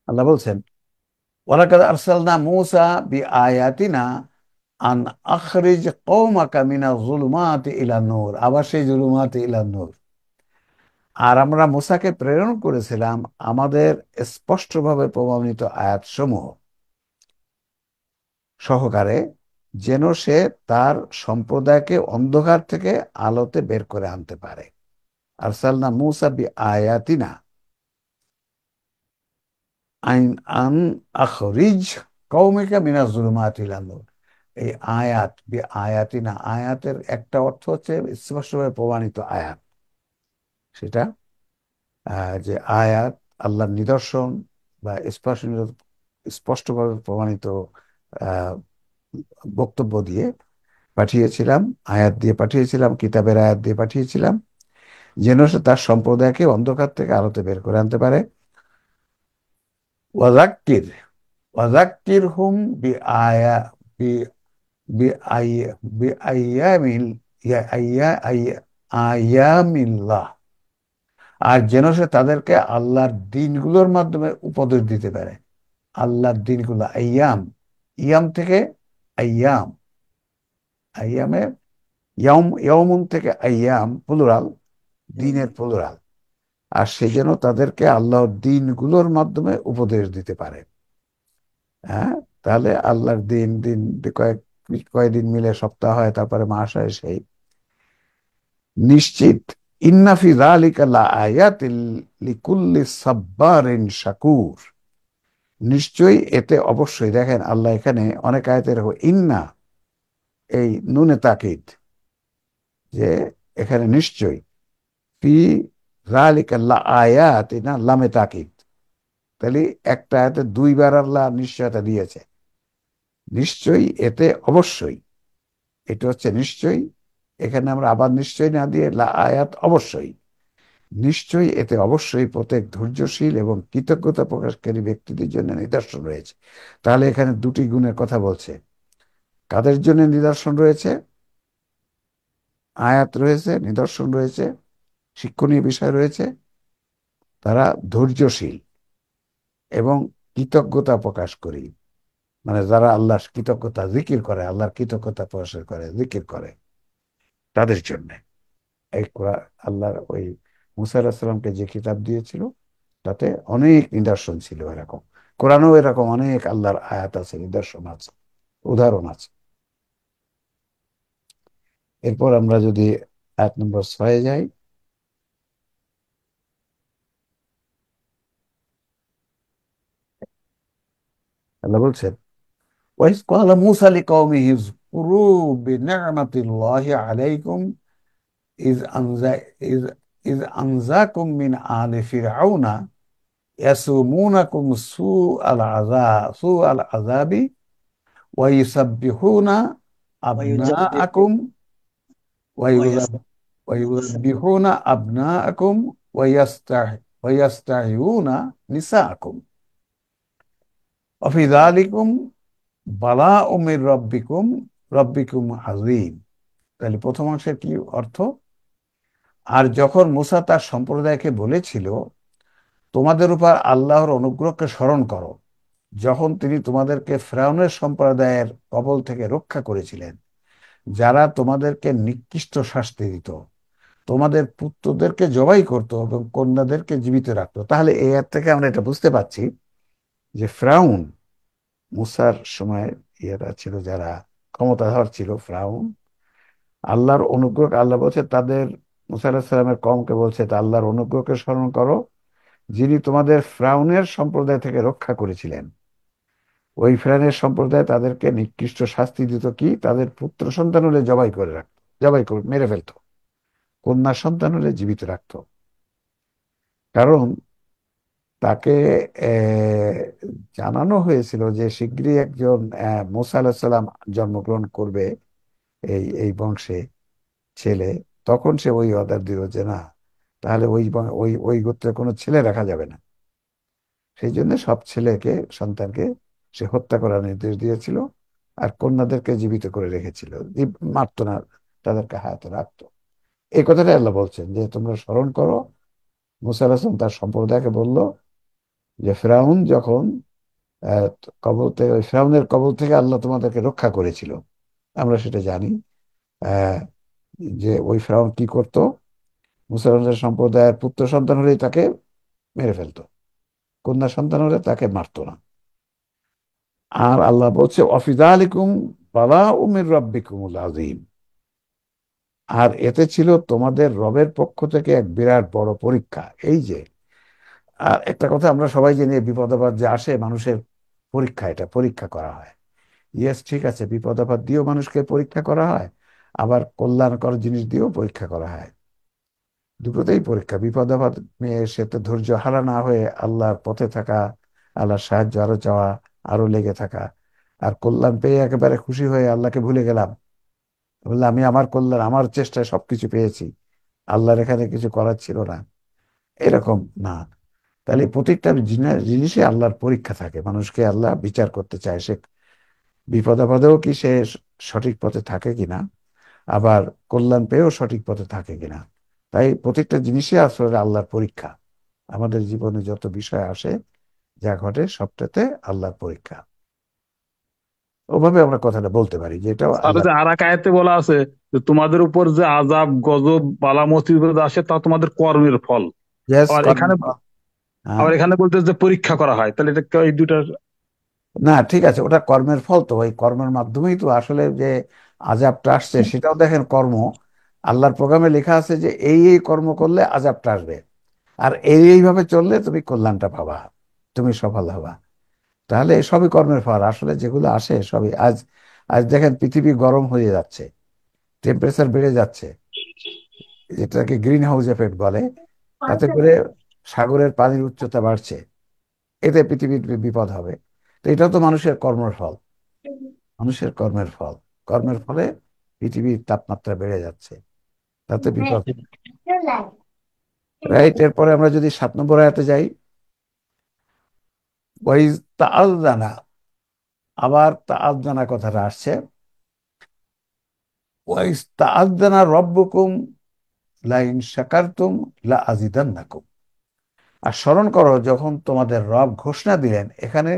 আল্লাহ বলছেন, ওয়ালাকাদ আরসালনা মূসা বিআয়াতিনা আন আখরিজ কওমাকা মিনাজ যুলুমাতি ইলান নূর। আবার সেই যুলুমাতি ইলান নূর। আর আমরা মূসাকে প্রেরণ করেছিলাম আমাদের স্পষ্টভাবে প্রমাণিত আয়াতসমূহ সহকারে, যেন সে তার সম্প্রদায়কে অন্ধকার থেকে আলোতে বের করে আনতে পারে। আরসালনা মূসা বিআয়াতিনা আইন আন আখরিজ কওমিকা মিনাজ যুলুমাতি ইলান নূর। এই আয়াত আয়াতিনা, আয়াতের একটা অর্থ হচ্ছে স্পষ্টভাবে প্রমাণিত আয়াত। সেটা যে আয়াত আল্লাহর নিদর্শন বা স্পষ্টভাবে প্রমাণিত আহ, বক্তব্য দিয়ে পাঠিয়েছিলাম, আয়াত দিয়ে পাঠিয়েছিলাম, কিতাবের আয়াত দিয়ে পাঠিয়েছিলাম, যেন সে তার সম্প্রদায়কে অন্ধকার থেকে আলোতে বের করে আনতে পারে। ওয়াজাক্কির ওয়াজাক্কির হুম বি আয়া বিআইয়ামিল আয়ামিল্লাহ। আর যেন সে তাদেরকে আল্লাহর দিনগুলোর মাধ্যমে উপদেশ দিতে পারে। আল্লাহর দিনগুলো, আইয়াম, ইয়াম থেকে আইয়াম, আইয়ামে ইয়মুন থেকে আইয়াম প্লুরাল, দিনের প্লুরাল। আর সে যেন তাদেরকে আল্লাহর দিনগুলোর মাধ্যমে উপদেশ দিতে পারে। হ্যাঁ, তাহলে আল্লাহর দিন, কয়েকদিন মিলে সপ্তাহ হয়, তারপরে মাস হয়, সেই নিশ্চিত। ইন্না ফি যালিকা লাআয়াতিল লিকুল্লি সাব্বারিন শাকুর। নিশ্চয়ই, এতে অবশ্যই, দেখেন আল্লাহ এখানে অনেক আয়াতের ইন্না, এই নুনে তাকিদ, যে এখানে নিশ্চয়ই, ফি যালিকা লাআয়াত, না লামে তাকিদ। তাহলে একটা আয়াতে দুইবার আল্লাহ নিশ্চয়তা দিয়েছে। নিশ্চয়ই, এতে অবশ্যই, এটা হচ্ছে নিশ্চয়ই। এখানে আমরা আবার নিশ্চয় না দিয়ে আয়াত অবশ্যই, নিশ্চয়ই এতে অবশ্যই প্রত্যেক ধৈর্যশীল এবং কৃতজ্ঞতা প্রকাশকারী ব্যক্তিদের জন্য নিদর্শন রয়েছে। তাহলে এখানে দুটি গুণের কথা বলছে। কাদের জন্য নিদর্শন রয়েছে? আয়াত রয়েছে, নিদর্শন রয়েছে, শিক্ষণীয় বিষয় রয়েছে। তারা ধৈর্যশীল এবং কৃতজ্ঞতা প্রকাশ করি, মানে যারা আল্লাহ কৃতজ্ঞতা জিকির করে, আল্লাহর কৃতজ্ঞতা প্রকাশ করে, জিকির করে, তাদের জন্য এই আল্লাহর ওই মুসা আলাহিসাল্লামকে যে কিতাব দিয়েছিল তাতে অনেক নিদর্শন ছিল। এরকম কোরআনেও এরকম অনেক আল্লাহর আয়াত আছে, নিদর্শন আছে, উদাহরণ আছে। এরপর আমরা যদি আয়াত নম্বর 6 যাই, আল্লাহ বলছেন, ওয়াইজ ক্বালা মূসা লিকওমিহি যকুরু বিনি'মাতিল্লাহি আলাইকুম ইজ আনজা ইজ ইজ আনজাকুম মিন আলি ফিরআউনা ইয়াসুমুনাকুম সূআল আযাবি ওয়া ইউসাব্বিহুনা আবনাআকুম ويذبحون أبناءكم ويستحيون نساءكم وفي ذلكم বালাউ মির রব্বিকুম আযীম। তাহলে প্রথম অংশের কি অর্থ? আর যখন মুসা তার সম্প্রদায়কে বলেছিল, তোমাদের উপর আল্লাহর অনুগ্রহকে স্মরণ করো, যখন তিনি তোমাদেরকে ফিরআউনের সম্প্রদায়ের কবল থেকে রক্ষা করেছিলেন, যারা তোমাদেরকে নিকৃষ্ট শাস্তি দিত, তোমাদের পুত্রদেরকে জবাই করত এবং কন্যাদেরকে জীবিত রাখতো। তাহলে এই আয়াত থেকে আমরা এটা বুঝতে পারছি যে ফিরআউন, মুসার সময় ইয়েরা ছিল, যারা ক্ষমতাধর ছিল, ফিরআউন আল্লাহর অনুগ্রহ, আল্লাহ বলছে তাদের, মুসা আলাহিসাল্লামের সাল্লামের কওমকে বলছে, তা আল্লাহর অনুগ্রহকে স্মরণ করো, যিনি তোমাদের ফিরআউনের সম্প্রদায় থেকে রক্ষা করেছিলেন। ওই ফিরআউনের সম্প্রদায় তাদেরকে নিকৃষ্ট শাস্তি দিত, কি তাদের পুত্র সন্তান হলে জবাই করে রাখতো, জবাই করে মেরে ফেলতো, কন্যা সন্তান হলে জীবিত রাখতো। কারণ তাকে জানানো হয়েছিল যে শীঘ্রই একজন মুসা আলাহিসাল্লাম সাল্লাম জন্মগ্রহণ করবে এই এই বংশে, ছেলে। তখন সে ওই অর্ডার দিল যে না, তাহলে ওই ওই গোত্রে কোনো ছেলে রাখা যাবে না। সেই জন্য সব ছেলেকে, সন্তানকে সে হত্যা করার নির্দেশ দিয়েছিল, আর কন্যাদেরকে জীবিত করে রেখেছিল, মারতো না, তাদেরকে হায়াতে রাখতো। এই কথাটাই আল্লাহ বলছেন যে তোমরা স্মরণ করো, মুসা আলাহিসাল্লাম তার সম্প্রদায়কে বলল যে ফিরআউন যখন ওই ফিরআউনের কবল থেকে আল্লাহ তোমাদেরকে রক্ষা করেছিল, আমরা সেটা জানি। আহ, যে ওই ফিরআউন কি করতো, মুসা আলাহিসাল্লাম সম্প্রদায়ের পুত্র সন্তান হলেই তাকে মেরে ফেলতো, কন্যা সন্তান হলে তাকে মারতো না। আর আল্লাহ বলছে অফিযালিকুম বালাউম মির রাব্বিকুমুল আযীম, আর এতে ছিল তোমাদের রবের পক্ষ থেকে এক বিরাট বড় পরীক্ষা। এই যে, আর একটা কথা আমরা সবাই জানি, বিপদ আপদ যে আসে মানুষের পরীক্ষা, এটা পরীক্ষা করা হয়। ইয়েস, ঠিক আছে, বিপদ আপদ দিয়েও মানুষকে পরীক্ষা করা হয়, আবার কল্যাণকর জিনিস দিয়েও পরীক্ষা করা হয়। দুটোতেই পরীক্ষা। বিপদ আপদ নিয়ে সে তো ধৈর্য হারা না হয়ে আল্লাহর পথে থাকা, আল্লাহর সাহায্য আরো চাওয়া, আরো লেগে থাকা। আর কল্যাণ পেয়ে একেবারে খুশি হয়ে আল্লাহকে ভুলে গেলাম, বললাম আমি আমার কল্যাণ, আমার চেষ্টায় সবকিছু পেয়েছি, আল্লাহর এখানে কিছু করার ছিল না, এরকম না। তাহলে প্রত্যেকটা জিনিসে আল্লাহর পরীক্ষা থাকে, মানুষকে আল্লাহ বিচার করতে চায় সে বিপদ আপদেও কি সে সঠিক পথে থাকে কিনা, আবার কল্যাণ পেয়েও সঠিক পথে থাকে কিনা। তাই প্রত্যেকটা জিনিসই আসলে আল্লাহর পরীক্ষা। আমাদের জীবনে যত বিষয় আসে, যা ঘটে, সবটাতে আল্লাহর পরীক্ষা। ওভাবে আমরা কথাটা বলতে পারি যে এটাও আর আল্লাহ। যে আর এক আয়াতে বলা আছে যে তোমাদের উপর যে আযাব গজব বালা মুসিবত আসে তা তোমাদের কর্মের ফল। ইয়েস, আবার কর্ম। এখানে হ্যাঁ, আবার এখানে বলতে যে পরীক্ষা করা হয়, তাহলে এটা এই দুটার। না ঠিক আছে, ওটা কর্মের ফল, তো ওই কর্মের মাধ্যমেই তো আসলে যে আযাবটা আসছে সেটাও দেখেন কর্ম। আল্লাহর প্রোগ্রামে লেখা আছে যে এই এই কর্ম করলে আযাবটা আসবে, আর এই এইভাবে চললে তুমি কল্যাণটা পাবা, তুমি সফল হবা। তাহলে সবই কর্মের ফল। আসলে যেগুলো আসে সবই, আজ আজ দেখেন পৃথিবী গরম হয়ে যাচ্ছে, টেম্পারেচার বেড়ে যাচ্ছে, যেটাকে গ্রিন হাউস এফেক্ট বলে। তাতে করে সাগরের পানির উচ্চতা বাড়ছে, এতে পৃথিবীর বিপদ হবে। তো এটাও তো মানুষের কর্মের ফল, মানুষের কর্মের ফল। কর্মের ফলে পৃথিবীর তাপমাত্রা বেড়ে যাচ্ছে, তাতে বিপদ। রাইট। এরপরে আমরা যদি 7 নম্বর আয়াতে যাই, ওয়াইজ তাআযানা, আবার তাআযানা কথাটা আসছে, ওয়াইজ তাআযানা রব্বুকুম লাইন শাকারতুম লা আজিদান্নাকুম। আর স্মরণ করো যখন তোমাদের রব ঘোষণা দিলেন। এখানে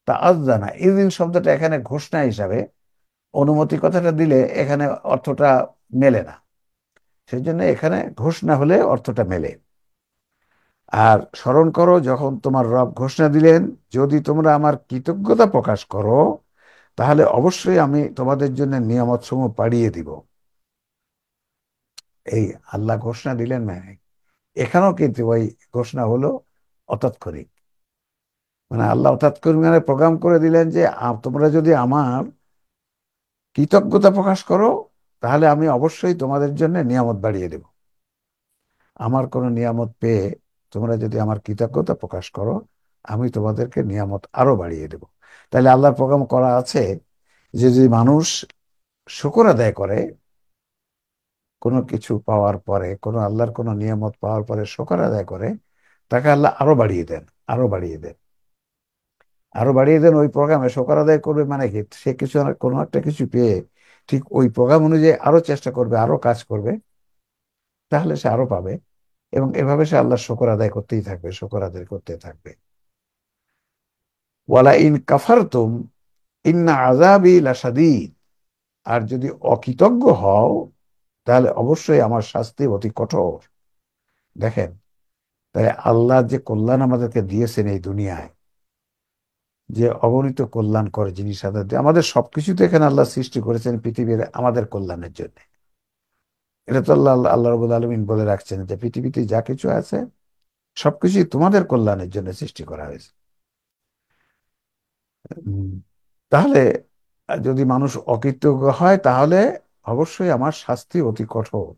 তাআযানা, ইযিন শব্দটা এখানে ঘোষণা হিসাবে, অনুমতি কথাটা দিলে এখানে অর্থটা মেলে না, সেই জন্য এখানে ঘোষণা হলে অর্থটা মেলে। আর স্মরণ করো যখন তোমার রব ঘোষণা দিলেন, যদি তোমরা আমার কৃতজ্ঞতা প্রকাশ করো, তাহলে অবশ্যই আমি তোমাদের জন্য নিয়ামত সমূহ বাড়িয়ে দিব। এই আল্লাহ ঘোষণা দিলেন, মানে এখানেও কিন্তু ওই ঘোষণা হলো অতাৎক্ষণিক। মানে আল্লাহ তাৎক্ষণিক মানে প্রোগ্রাম করে দিলেন যে তোমরা যদি আমার কৃতজ্ঞতা প্রকাশ করো, তাহলে আমি অবশ্যই তোমাদের জন্য নিয়ামত বাড়িয়ে দেব। আমার কোনো নিয়ামত পেয়ে তোমরা যদি আমার কৃতজ্ঞতা প্রকাশ করো, আমি তোমাদেরকে নিয়ামত আরো বাড়িয়ে দেব। তাহলে আল্লাহর প্রোগ্রাম করা আছে যে যদি মানুষ শুকর আদায় করে, কোনো কিছু পাওয়ার পরে, কোনো আল্লাহর কোনো নিয়ামত পাওয়ার পরে শুকর আদায় করে, তাকে আল্লাহ আরো বাড়িয়ে দেন, আরো বাড়িয়ে দেন, আরো বাড়িয়ে দেন। ওই প্রোগ্রামে শোকর আদায় করবে মানে কি, সে কিছু কোনো একটা কিছু পেয়ে ঠিক ওই প্রোগ্রাম অনুযায়ী আরো চেষ্টা করবে, আরো কাজ করবে, তাহলে সে আরো পাবে। এবং এভাবে সে আল্লাহর শোকর আদায় করতেই থাকবে, শোকর আদায় করতে থাকবে। ওয়ালা ইন কাফারতুম ইন্না আযাবি লাশাদীদ, আর যদি অকৃতজ্ঞ হও, তাহলে অবশ্যই আমার শাস্তি অতি কঠোর। দেখেন, তাই আল্লাহ যে কল্যাণ আমাদেরকে দিয়েছেন এই দুনিয়ায়, যে অগণিত কল্যাণ করে জিনিস আমাদের সবকিছু তো এখানে আল্লাহ সৃষ্টি করেছেন পৃথিবীর আমাদের কল্যাণের জন্য। এটা তো আল্লাহ আল্লাহ রাব্বুল আলামিন বলে রাখছেন যে পৃথিবীতে যা কিছু আছে সবকিছুই তোমাদের কল্যাণের জন্য সৃষ্টি করা হয়েছে। উম, তাহলে যদি মানুষ অকৃতজ্ঞ হয় তাহলে অবশ্যই আমার শাস্তি অতি কঠোর।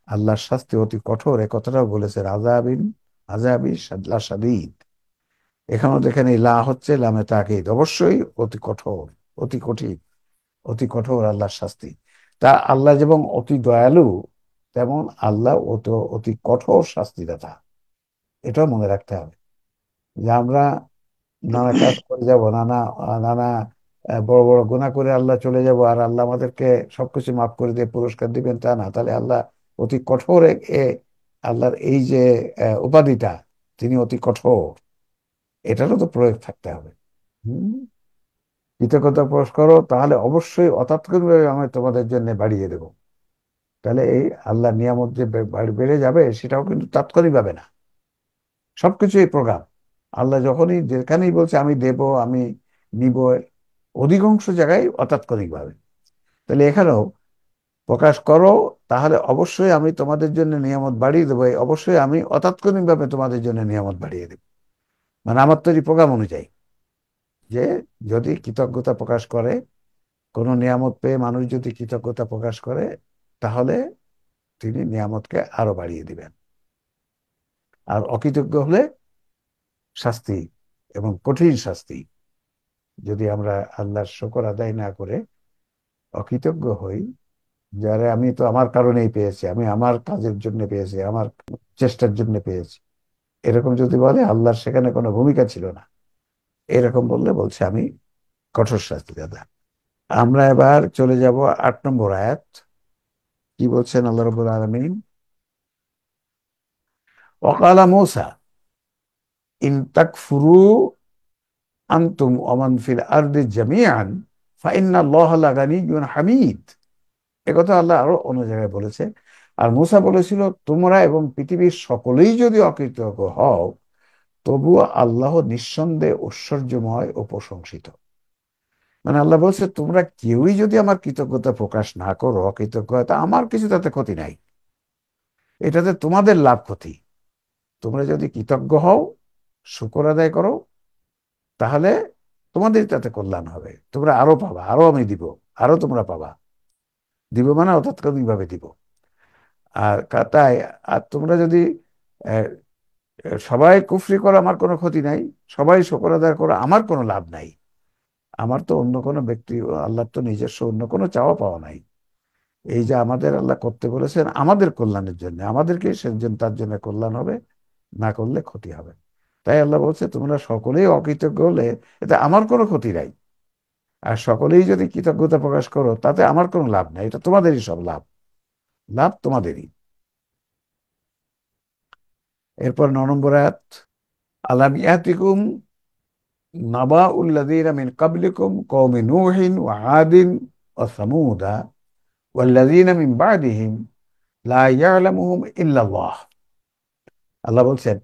আল্লাহর শাস্তি অতি কঠোর, এ কথাটাও বলেছেন, আযাবি শাদীদ। এখানেও দেখেন এই লা হচ্ছে লামে তাকিদ, অবশ্যই অতি কঠোর, অতি কঠিন, অতি কঠোর আল্লাহর শাস্তি। তা আল্লাহ যেমন অতি দয়ালু, তেমন আল্লাহ অতি কঠোর শাস্তিদাতা। এটাও মনে রাখতে হবে যে আমরা নানা কাজ করে যাব, নানা নানা বড় বড় গুনাহ করে আল্লাহ চলে যাব, আর আল্লাহ আমাদেরকে সবকিছু মাফ করে দিয়ে পুরস্কার দিবেন তা না। তাহলে আল্লাহ অতি কঠোর, আল্লাহর এই যে উপাধিটা, তিনি অতি কঠোর, এটারও তো প্রয়োগ থাকতে হবে। হম কৃতজ্ঞতা প্রকাশ করো তাহলে অবশ্যই অতাৎক্ষণিকভাবে আমি তোমাদের জন্য বাড়িয়ে দেবো। তাহলে এই আল্লাহ নিয়ামত যে বেড়ে যাবে সেটাও কিন্তু তাৎক্ষণিকভাবে না, সবকিছুই প্রোগ্রাম। আল্লাহ যখনই যেখানেই বলছে আমি দেব, আমি নিব, অধিকাংশ জায়গায় অতাৎক্ষণিকভাবে। তাহলে এখানেও প্রকাশ করো তাহলে অবশ্যই আমি তোমাদের জন্য নিয়ামত বাড়িয়ে দেবো, অবশ্যই আমি অতাৎক্ষণিকভাবে তোমাদের জন্য নিয়ামত বাড়িয়ে দেবো। মানে আমার তৈরি প্রোগ্রাম অনুযায়ী, যে যদি কৃতজ্ঞতা প্রকাশ করে, কোনো নিয়ামত পেয়ে মানুষ যদি কৃতজ্ঞতা প্রকাশ করে, তাহলে তিনি নিয়ামতকে আরো বাড়িয়ে দিবেন। আর অকৃতজ্ঞ হলে শাস্তি, এবং কঠিন শাস্তি। যদি আমরা আল্লাহর শুকর আদায় না করে অকৃতজ্ঞ হই, যারা আমি তো আমার কারণেই পেয়েছি, আমি আমার কাজের জন্য পেয়েছি, আমার চেষ্টার জন্য পেয়েছি, এরকম যদি বলে আল্লাহর সেখানে কোনো ভূমিকা ছিল না, এরকম বললে বলছে আমি কঠোর শাস্তি দাদা। আমরা এবার চলে যাব 8 নম্বর আয়াত। কি বলছেন আল্লাহ রাব্বুল আলামিন? ওয়াকালা মূসা ইন তাকফুরু আনতুম ওয়া মান ফিল আরদি জামিআন ফাইন্নাল্লাহা লাগানিয়্যুন হামিদ। একথা আল্লাহ আরো অন্য জায়গায় বলেছে। আর মূসা বলেছিল, তোমরা এবং পৃথিবীর সকলেই যদি অকৃতজ্ঞ হও, তবুও আল্লাহ নিঃসন্দেহে ঐশ্বর্যময় ও প্রশংসিত। মানে আল্লাহ বলছে তোমরা কেউই যদি আমার কৃতজ্ঞতা প্রকাশ না করো, অকৃতজ্ঞ হয়, তা আমার কিছু তাতে ক্ষতি নাই, এটাতে তোমাদের লাভ ক্ষতি। তোমরা যদি কৃতজ্ঞ হও, শুকর আদায় করো, তাহলে তোমাদের তাতে কল্যাণ হবে, তোমরা আরো পাবা, আরো আমি দিব, আরো তোমরা পাবা। দিব মানে অতাৎক্ষণিকভাবে দিব। আর তাই, আর তোমরা যদি আহ, সবাই কুফরি করো, আমার কোনো ক্ষতি নাই, সবাই শুকর আদায় করো, আমার কোনো লাভ নাই। আমার তো অন্য কোনো ব্যক্তি, আল্লাহর তো নিজস্ব অন্য কোনো চাওয়া পাওয়া নাই। এই যে আমাদের আল্লাহ করতে বলেছেন আমাদের কল্যাণের জন্য, আমাদেরকে সেজন্য তার জন্য কল্যাণ হবে, না করলে ক্ষতি হবে। তাই আল্লাহ বলছে তোমরা সকলেই অকৃতজ্ঞ হলে এতে আমার কোনো ক্ষতি নাই, আর সকলেই যদি কৃতজ্ঞতা প্রকাশ করো তাতে আমার কোনো লাভ নাই, এটা তোমাদেরই সব লাভ, লাভ তোমাদেরই। এরপর 9 নম্বর আয়াত। আলাম ইয়াতিকুম নাবাউল্লাযীনা মিন ক্বাবলিকুম কওমি নূহিন ওয়া আদিন ওয়া সামূদা ওয়াল্লাযীনা মিন বা'দিহিম লা ইয়ালামুহুম ইল্লাল্লাহ। আল্লাহ বলছেন,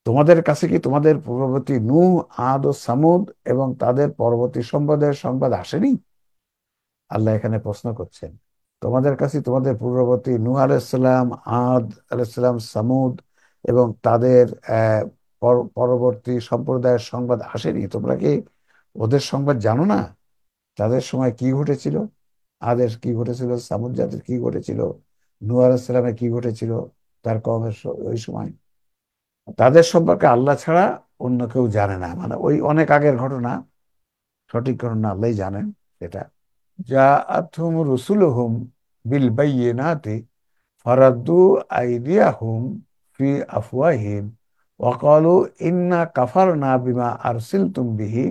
তোমাদের কাছে কি তোমাদের পূর্ববর্তী নূহ, আদ ও সামুদ এবং তাদের পরবর্তী সম্প্রদায়ের সংবাদ আসেনি? আল্লাহ এখানে প্রশ্ন করছেন, তোমাদের কাছে তোমাদের পূর্ববর্তী নূহ আলাইহিসসালাম, আদ আলাইহিসসালাম, সামুদ এবং তাদের পরবর্তী সম্প্রদায়ের সংবাদ আসেনি? তোমরা কি ওদের সংবাদ জানো না? তাদের সময় কি ঘটেছিল? আদের কি ঘটেছিল, সামুদ জাতির কি ঘটেছিল, নূহ আলাইহিস সালামের কি ঘটেছিল, তার কওমের ওই সময়? তাদের সম্পর্কে আল্লাহ ছাড়া অন্য কেউ জানে না, মানে ওই অনেক আগের ঘটনা, সঠিক ঘটনা আল্লাহই জানেন সেটা। জাআতহুম রুসুলুহুম বিল বায়্যিনাতি ফারাদ্দু আইদিয়াহুম ফি আফওয়াহিম ওয়া ক্বালু ইন্না কাফারনা বিমা আরসিলতুম বিহি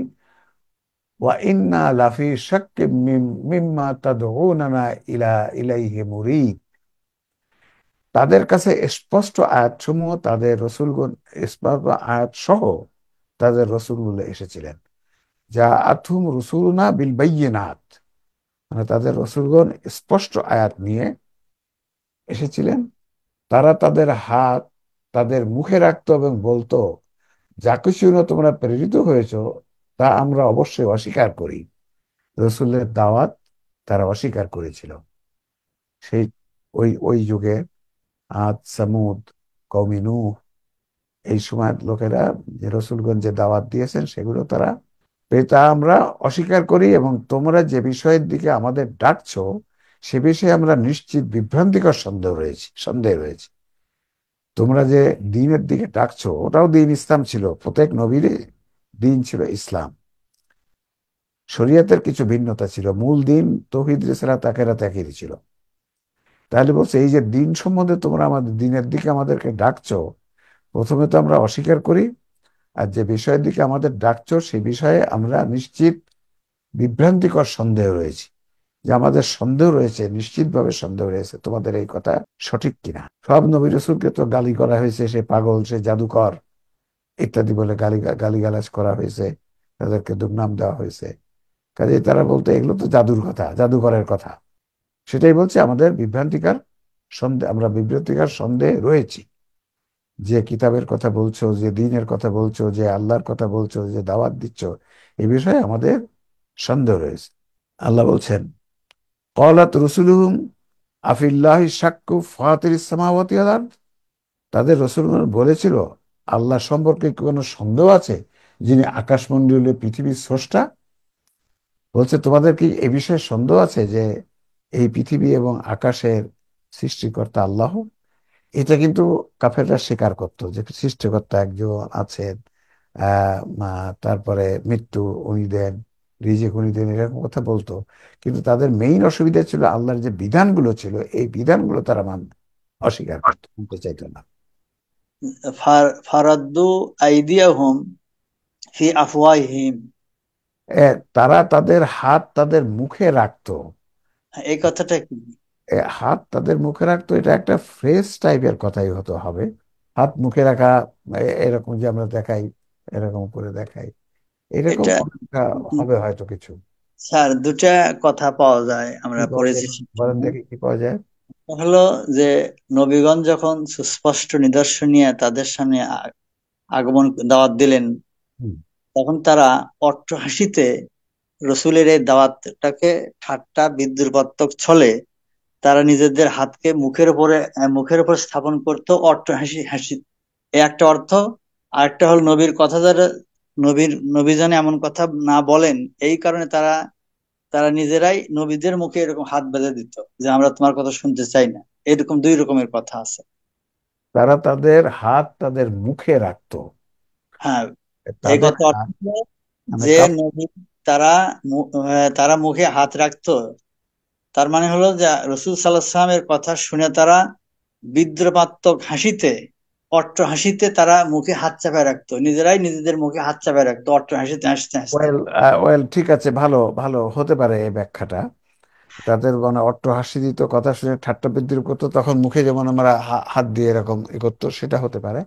ওয়া ইন্না লাফি শাক্কিম মিম্মা তাদউনানা ইলাইহি মুরিব। তাদের কাছে স্পষ্ট আয়াতসমূহ, তাদের রসুলগণ স্পষ্ট আয়াত সহ তাদের রসুলগুলো এসেছিলেন। জাআতহুম রুসুলুনা বিল বায়্যিনাত, মানে তাদের রসুলগণ স্পষ্ট আয়াত নিয়ে এসেছিলেন। তারা তাদের হাত তাদের মুখে রাখতো এবং বলতো, যা কিছু না তোমরা প্রেরিত হয়েছো তা আমরা অবশ্যই অস্বীকার করি। রসুলের দাওয়াত তারা অস্বীকার করেছিল। সেই ওই ওই যুগে আদ, সামুদ, কওমি নূহ, এই সময়ের লোকেরা যে রসুলগঞ্জ যে দাওয়াত দিয়েছেন সেগুলো তারা তা আমরা অস্বীকার করি, এবং তোমরা যে বিষয়ের দিকে আমাদের ডাকছো সে বিষয়ে আমরা নিশ্চিত বিভ্রান্তিকর সন্দেহ রয়েছে। তোমরা যে দ্বীনের দিকে ডাকছো ওটাও দ্বীন ইসলাম ছিল, প্রত্যেক নবীর দ্বীন ছিল ইসলাম। শরীয়তের কিছু ভিন্নতা ছিল, মূল দ্বীন তৌহিদ, রিসালাত, আখিরাত একই ছিল। তাহলে বলছে এই যে দ্বীন সম্বন্ধে তোমরা আমাদের দ্বীনের দিকে আমাদেরকে ডাকছো, প্রথমে তো আমরা অস্বীকার করি, আর যে বিষয়ের দিকে আমাদের ডাকছো সেই বিষয়ে আমরা নিশ্চিত বিভ্রান্তিকর সন্দেহ রয়েছে, যে আমাদের সন্দেহ রয়েছে, নিশ্চিতভাবে সন্দেহ রয়েছে তোমাদের এই কথা সঠিক কিনা। সব নবী রাসূলকে তো গালি করা হয়েছে, সে পাগল, সে জাদুকর ইত্যাদি বলে গালিগালাজ করা হয়েছে, তাদেরকে দুর্নাম দেওয়া হয়েছে। কাজে তারা বলতে এগুলো তো জাদুর কথা, জাদুকরের কথা। সেটাই বলছে আমাদের আমরা বিভ্রান্তিকর সন্দেহে রয়েছি, যে কিতাবের কথা বলছো, যে দ্বীনের কথা বলছো, যে আল্লাহর কথা বলছো, যে দাওয়াত দিচ্ছ, এই বিষয়ে আমাদের সন্দেহ রয়েছে। আল্লাহ বলছেন ক্বালাত রুসুলুহুম আফিল্লাহি শাক্কু ফাতিরিস সামাওয়াতি ওয়াল আরদ, তাদের রসুলগণ বলেছিল আল্লাহ সম্পর্কে কি কোনো সন্দেহ আছে, যিনি আকাশমণ্ডলীয় পৃথিবীর স্রষ্টা। বলছে তোমাদের কি এ বিষয়ে সন্দেহ আছে যে এই পৃথিবী এবং আকাশের সৃষ্টিকর্তা আল্লাহ? এটা কিন্তু কাফেররা স্বীকার করতো যে সৃষ্টিকর্তা একজন আছেন, তারপরে মৃত্যু উনি দেন, রিজিক উনি দেন, এরকম কথা বলতো। কিন্তু তাদের মেইন অসুবিধা ছিল আল্লাহর যে বিধানগুলো ছিল, এই বিধানগুলো তারা অস্বীকার করতো, মানতে চাইতো না। ফারাদ্দু আইদিয়াহুম ফি আফওয়াহিহিম, তারা তাদের হাত তাদের মুখে রাখতো। এই কথাটা কি? হাত তাদের মুখে রাখতো, এটা একটা ফ্রেশ টাইপের কথাই হবে। হাত মুখে রাখা, এরকম যে আমরা দেখাই, এরকম করে দেখাই, এরকম এটা একটা হবে হয়তো কিছু। স্যার দুটা কথা পাওয়া যায়, কি আমরা পাওয়া পড়েছি যায় বলেন দেখি, কি পাওয়া যায়? হলো যে নবীগণ যখন সুস্পষ্ট নিদর্শন নিয়ে তাদের সামনে আগমন দাওয়াত দিলেন, হুম। তখন তারা অট্টহাসিতে রসুলের এই দাওয়াতটাকে ঠাট্টা বিদ্রুপাত্মক ছলে তারা নিজেদের হাতকে মুখের উপর স্থাপন করতো হাসি। এই একটা অর্থ। আরেকটা হল নবীর কথা যারা নবী যেন এমন কথা না বলেন, এই কারণে তারা তারা নিজেরাই নবীদের মুখে এরকম হাত বেঁধে দিত যে আমরা তোমার কথা শুনতে চাই না। এরকম দুই রকমের কথা আছে। তারা তাদের হাত তাদের মুখে রাখতো। হ্যাঁ, এই তাদের কথা অর্থ হাত হলো মানে যে নবী তারা তারা মুখে হাত রাখতো, তার মানে হলো যে রসুল সাল্লাল্লাহু আলাইহি ওয়াসাল্লামের কথা শুনে তারা বিদ্রুপাত্মক হাসিতে, অট্ট হাসিতে তারা মুখে হাত চাপায় রাখতো, নিজেরাই নিজেদের মুখে হাত চাপায় রাখতো অট্ট হাসিতে হাসতে হাসতে। ওয়েল ওয়েল, ঠিক আছে, ভালো ভালো হতে পারে এই ব্যাখ্যাটা। তাদের মানে অট্টহাসি দিত, কথা শুনে ঠাট্টা বিদ্রুপ করতো, তখন মুখে যেমন আমরা হাত দিয়ে এরকম করতো, সেটা হতে পারে।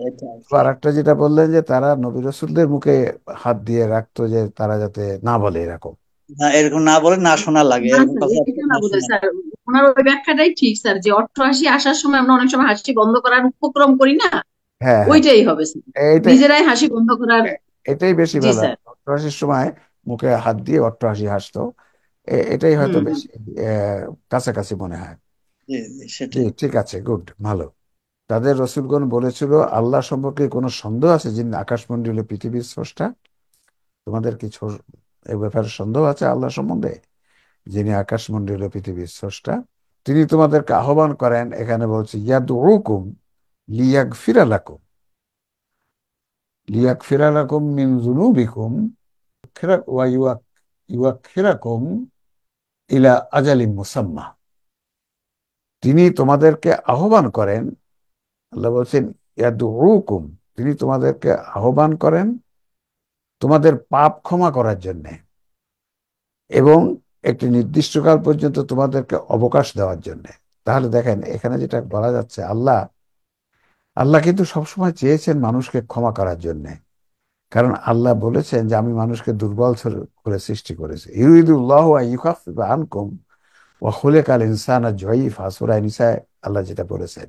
এটা আর একটা যেটা বললেন যে তারা নবী রাসূলদের মুখে হাত দিয়ে রাখতো, যে তারা যাতে না বলে এরকম। না, এরকম না বলে না শোনা লাগে, না এরকম স্যার, কথা এটা না না বোধহয় শোনা স্যার, ওনার ওই ব্যাখ্যাটাই ঠিক স্যার, যে অট্টহাসি আসার সময় আমরা অনেক সময় হাসি বন্ধ করার উপক্রম করি না, হ্যাঁ, হ্যাঁ, ওইটাই হবে স্যার, এইটাই নিজেরাই হাসি বন্ধ করার। এটাই বেশি জি ভালো। স্যার। অট্টহাসির সময় মুখে হাত দিয়ে অট্টহাসি হাসতো, এটাই হয়তো হুম। বেশি কাছাকাছি মনে হয়। জি জি, জি, সেটাই। ঠিক আছে, গুড, ভালো। তাদের রসুলগণ বলেছিল আল্লাহ সম্পর্কে কোনো সন্দেহ আছে, যিনি আকাশমণ্ডলীয় পৃথিবীর স্রষ্টা? তোমাদের কিছু এ ব্যাপারে সন্দেহ আছে আল্লাহ সম্বন্ধে, যিনি আকাশমণ্ডলীয় পৃথিবীর স্রষ্টা? তিনি তোমাদেরকে আহ্বান করেন, এখানে বলছে ইয়াদউকুম লিয়াগফিরা লাকুম মিন যুনুবিকুম ওয়া ইউআখিরাকুম ইলা আজালিম মুসাম্মা। তিনি তোমাদেরকে আহ্বান করেন, আল্লাহ বলছেন ইয়াদউকুম, তিনি তোমাদেরকে আহ্বান করেন তোমাদের পাপ ক্ষমা করার জন্য, এবং একটি নির্দিষ্টকাল পর্যন্ত তোমাদেরকে অবকাশ দেওয়ার জন্য। তাহলে দেখেন এখানে যেটা বলা যাচ্ছে, আল্লাহ আল্লাহ কিন্তু সবসময় চেয়েছেন মানুষকে ক্ষমা করার জন্য। কারণ আল্লাহ বলেছেন যে আমি মানুষকে দুর্বল করে সৃষ্টি করেছি। ইউরিদুল্লাহু আন ইউখাফফিফা আনকুম ওয়া খুলিকাল ইনসানা যায়ীফা, সূরা নিসায় আল্লাহ যেটা বলেছেন,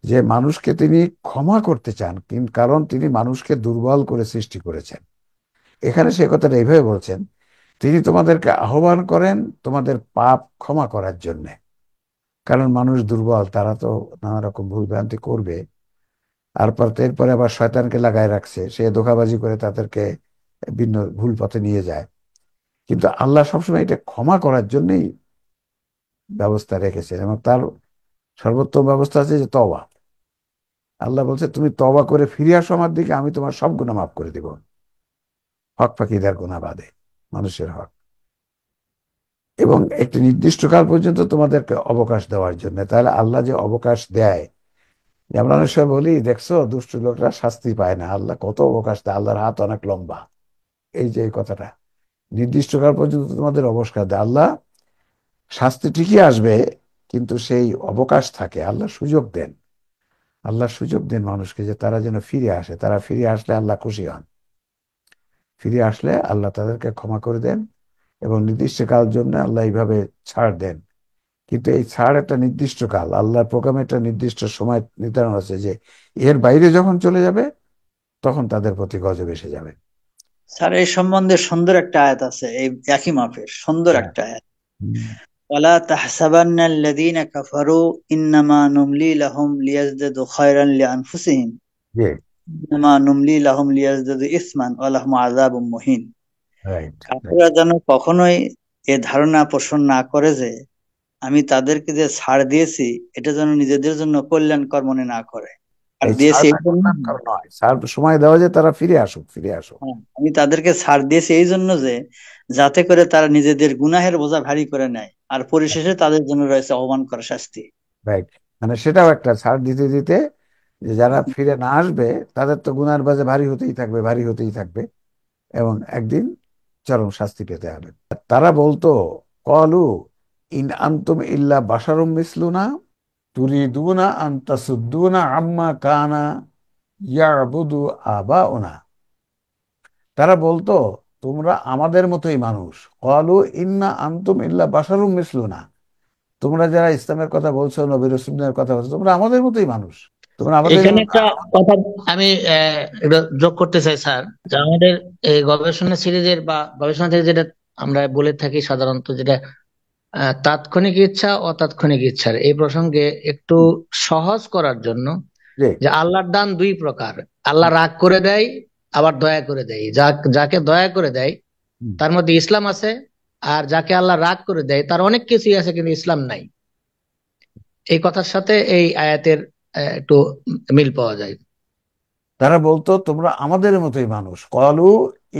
যে মানুষকে তিনি ক্ষমা করতে চান, কারণ তিনি মানুষকে দুর্বল করে সৃষ্টি করেছেন। এখানে সে কথাটা এইভাবে বলছেন, তিনি তোমাদেরকে আহ্বান করেন তোমাদের পাপ ক্ষমা করার জন্য। কারণ মানুষ দুর্বল, তারা তো নানা রকম ভুল ভ্রান্তি করবে। এরপরে আবার শয়তানকে লাগায় রাখছে, সে ধোঁকাবাজি করে তাদেরকে ভিন্ন ভুল পথে নিয়ে যায়। কিন্তু আল্লাহ সবসময় এটা ক্ষমা করার জন্যই ব্যবস্থা রেখেছেন, এবং তার সর্বোত্তম ব্যবস্থা আছে যে তওবা। আল্লাহ বলছে তুমি তওবা করে ফিরে আসো আমার দিকে, আমি তোমার সব গুনাহ মাফ করে দিব, হক ফাঁকিদার গুনাহ বাদে, মানুষের হক। এবং একটি নির্দিষ্ট কাল পর্যন্ত তোমাদেরকে অবকাশ দেওয়ার জন্য। তাহলে আল্লাহ যে অবকাশ দেয়, যে আমরা অনেক সময় বলি দেখছো দুষ্ট লোকরা শাস্তি পায় না, আল্লাহ কত অবকাশ দেয়, আল্লাহর হাত অনেক লম্বা। এই যে এই কথাটা, নির্দিষ্ট কাল পর্যন্ত তোমাদের অবকাশ দেয় আল্লাহ। শাস্তি ঠিকই আসবে, কিন্তু সেই অবকাশ থাকে, আল্লাহ সুযোগ দেন। আল্লাহ সুযোগ দেন মানুষকে যে তারা যেন ফিরে আসে, তারা ফিরে আসলে আল্লাহ খুশি হন। ফিরে আসলে আল্লাহ তাদেরকে ক্ষমা করে দেন, এবং নির্দিষ্ট কাল জন্য আল্লাহ এইভাবে ছাড় দেন। কিন্তু এই ছাড় একটা নির্দিষ্ট কাল, আল্লাহর প্রোগ্রামে একটা নির্দিষ্ট সময় নির্ধারণ আছে, যে এর বাইরে যখন চলে যাবে তখন তাদের প্রতি গজব এসে যাবে। স্যার, এই সম্বন্ধে সুন্দর একটা আয়াত আছে, এই একই মাপের সুন্দর হ্যাঁ। একটা আয়াত। হুম। ওয়ালা তাহসাবান্নাল্লাযীনা কাফারু ইন্নামা নুমলি লাহুম লিয়াজদাদু খায়রান লিআনফুসিহিম জি, ইন্নামা নুমলি লাহুম লিয়াজদাদু ইসমান ওয়া লাহুম আযাবুম মুহিন। রাইট। কাফেররা যেন কখনোই এ ধারণা পোষণ না করে যে আমি তাদেরকে যে ছাড় দিয়েছি এটা যেন নিজেদের জন্য কল্যাণকর মনে না করে। আর এই দিয়েছি ছাড়টা এই জন্য, কল্যাণকর নয়, ছাড় সময় দেওয়া যে তারা ফিরে আসুক, ফিরে আসুক। আমি তাদেরকে ছাড় দিয়েছি এই জন্য যে যাতে করে তারা নিজেদের গুনাহের বোঝা ভারী করে নেয়, আর পরিশেষে তাদের জন্য রয়েছে অপমান করা শাস্তি। রাইট, মানে সেটাও একটা ছাড় দিতে দিতে, যে যারা ফিরে না আসবে তাদের তো গুনার বাজে ভারী হতেই থাকবে, ভারী হতেই থাকবে, এবং একদিন চরম শাস্তি পেতে হবে। তারা বলতো কলু ইন আনতুম ইল্লা বাশারুম মিসলুনা তুরিদুনা আন তাসুদ্দুনা আম্মা কানা ইয়াবুদু আবাউনা। তারা বলতো তোমরা আমাদের মতোই মানুষ। কলু ইন্না আনতুম ইল্লা বাশারুম মিসলুনা, তোমরা যারা ইসলামের কথা বলছো, নবী রাসূলের কথা বলছো, তোমরা আমাদের মতোই মানুষ, তোমরা আমাদের এখানে একটা কথা আমি এটা যোগ করতে চাই স্যার, যে আমাদের এই গবেষণা সিরিজের বা গবেষণা থেকে যেটা আমরা বলে থাকি সাধারণত, যেটা তাৎক্ষণিক ইচ্ছা অতাৎক্ষণিক ইচ্ছার এই প্রসঙ্গে একটু সহজ করার জন্য, যে যে আল্লাহর দান দুই প্রকার। আল্লাহ রাগ করে দেয়, আবার দয়া করে দেয়। যাকে দয়া করে দেয় হুম, তার মধ্যে ইসলাম আছে, আর যাকে আল্লাহ রাগ করে দেয় তার অনেক কিছুই আছে কিন্তু ইসলাম নাই। এই কথার সাথে এই আয়াতের একটু মিল পাওয়া যায়। তারা বলতো তোমরা আমাদের মতোই মানুষ। কলু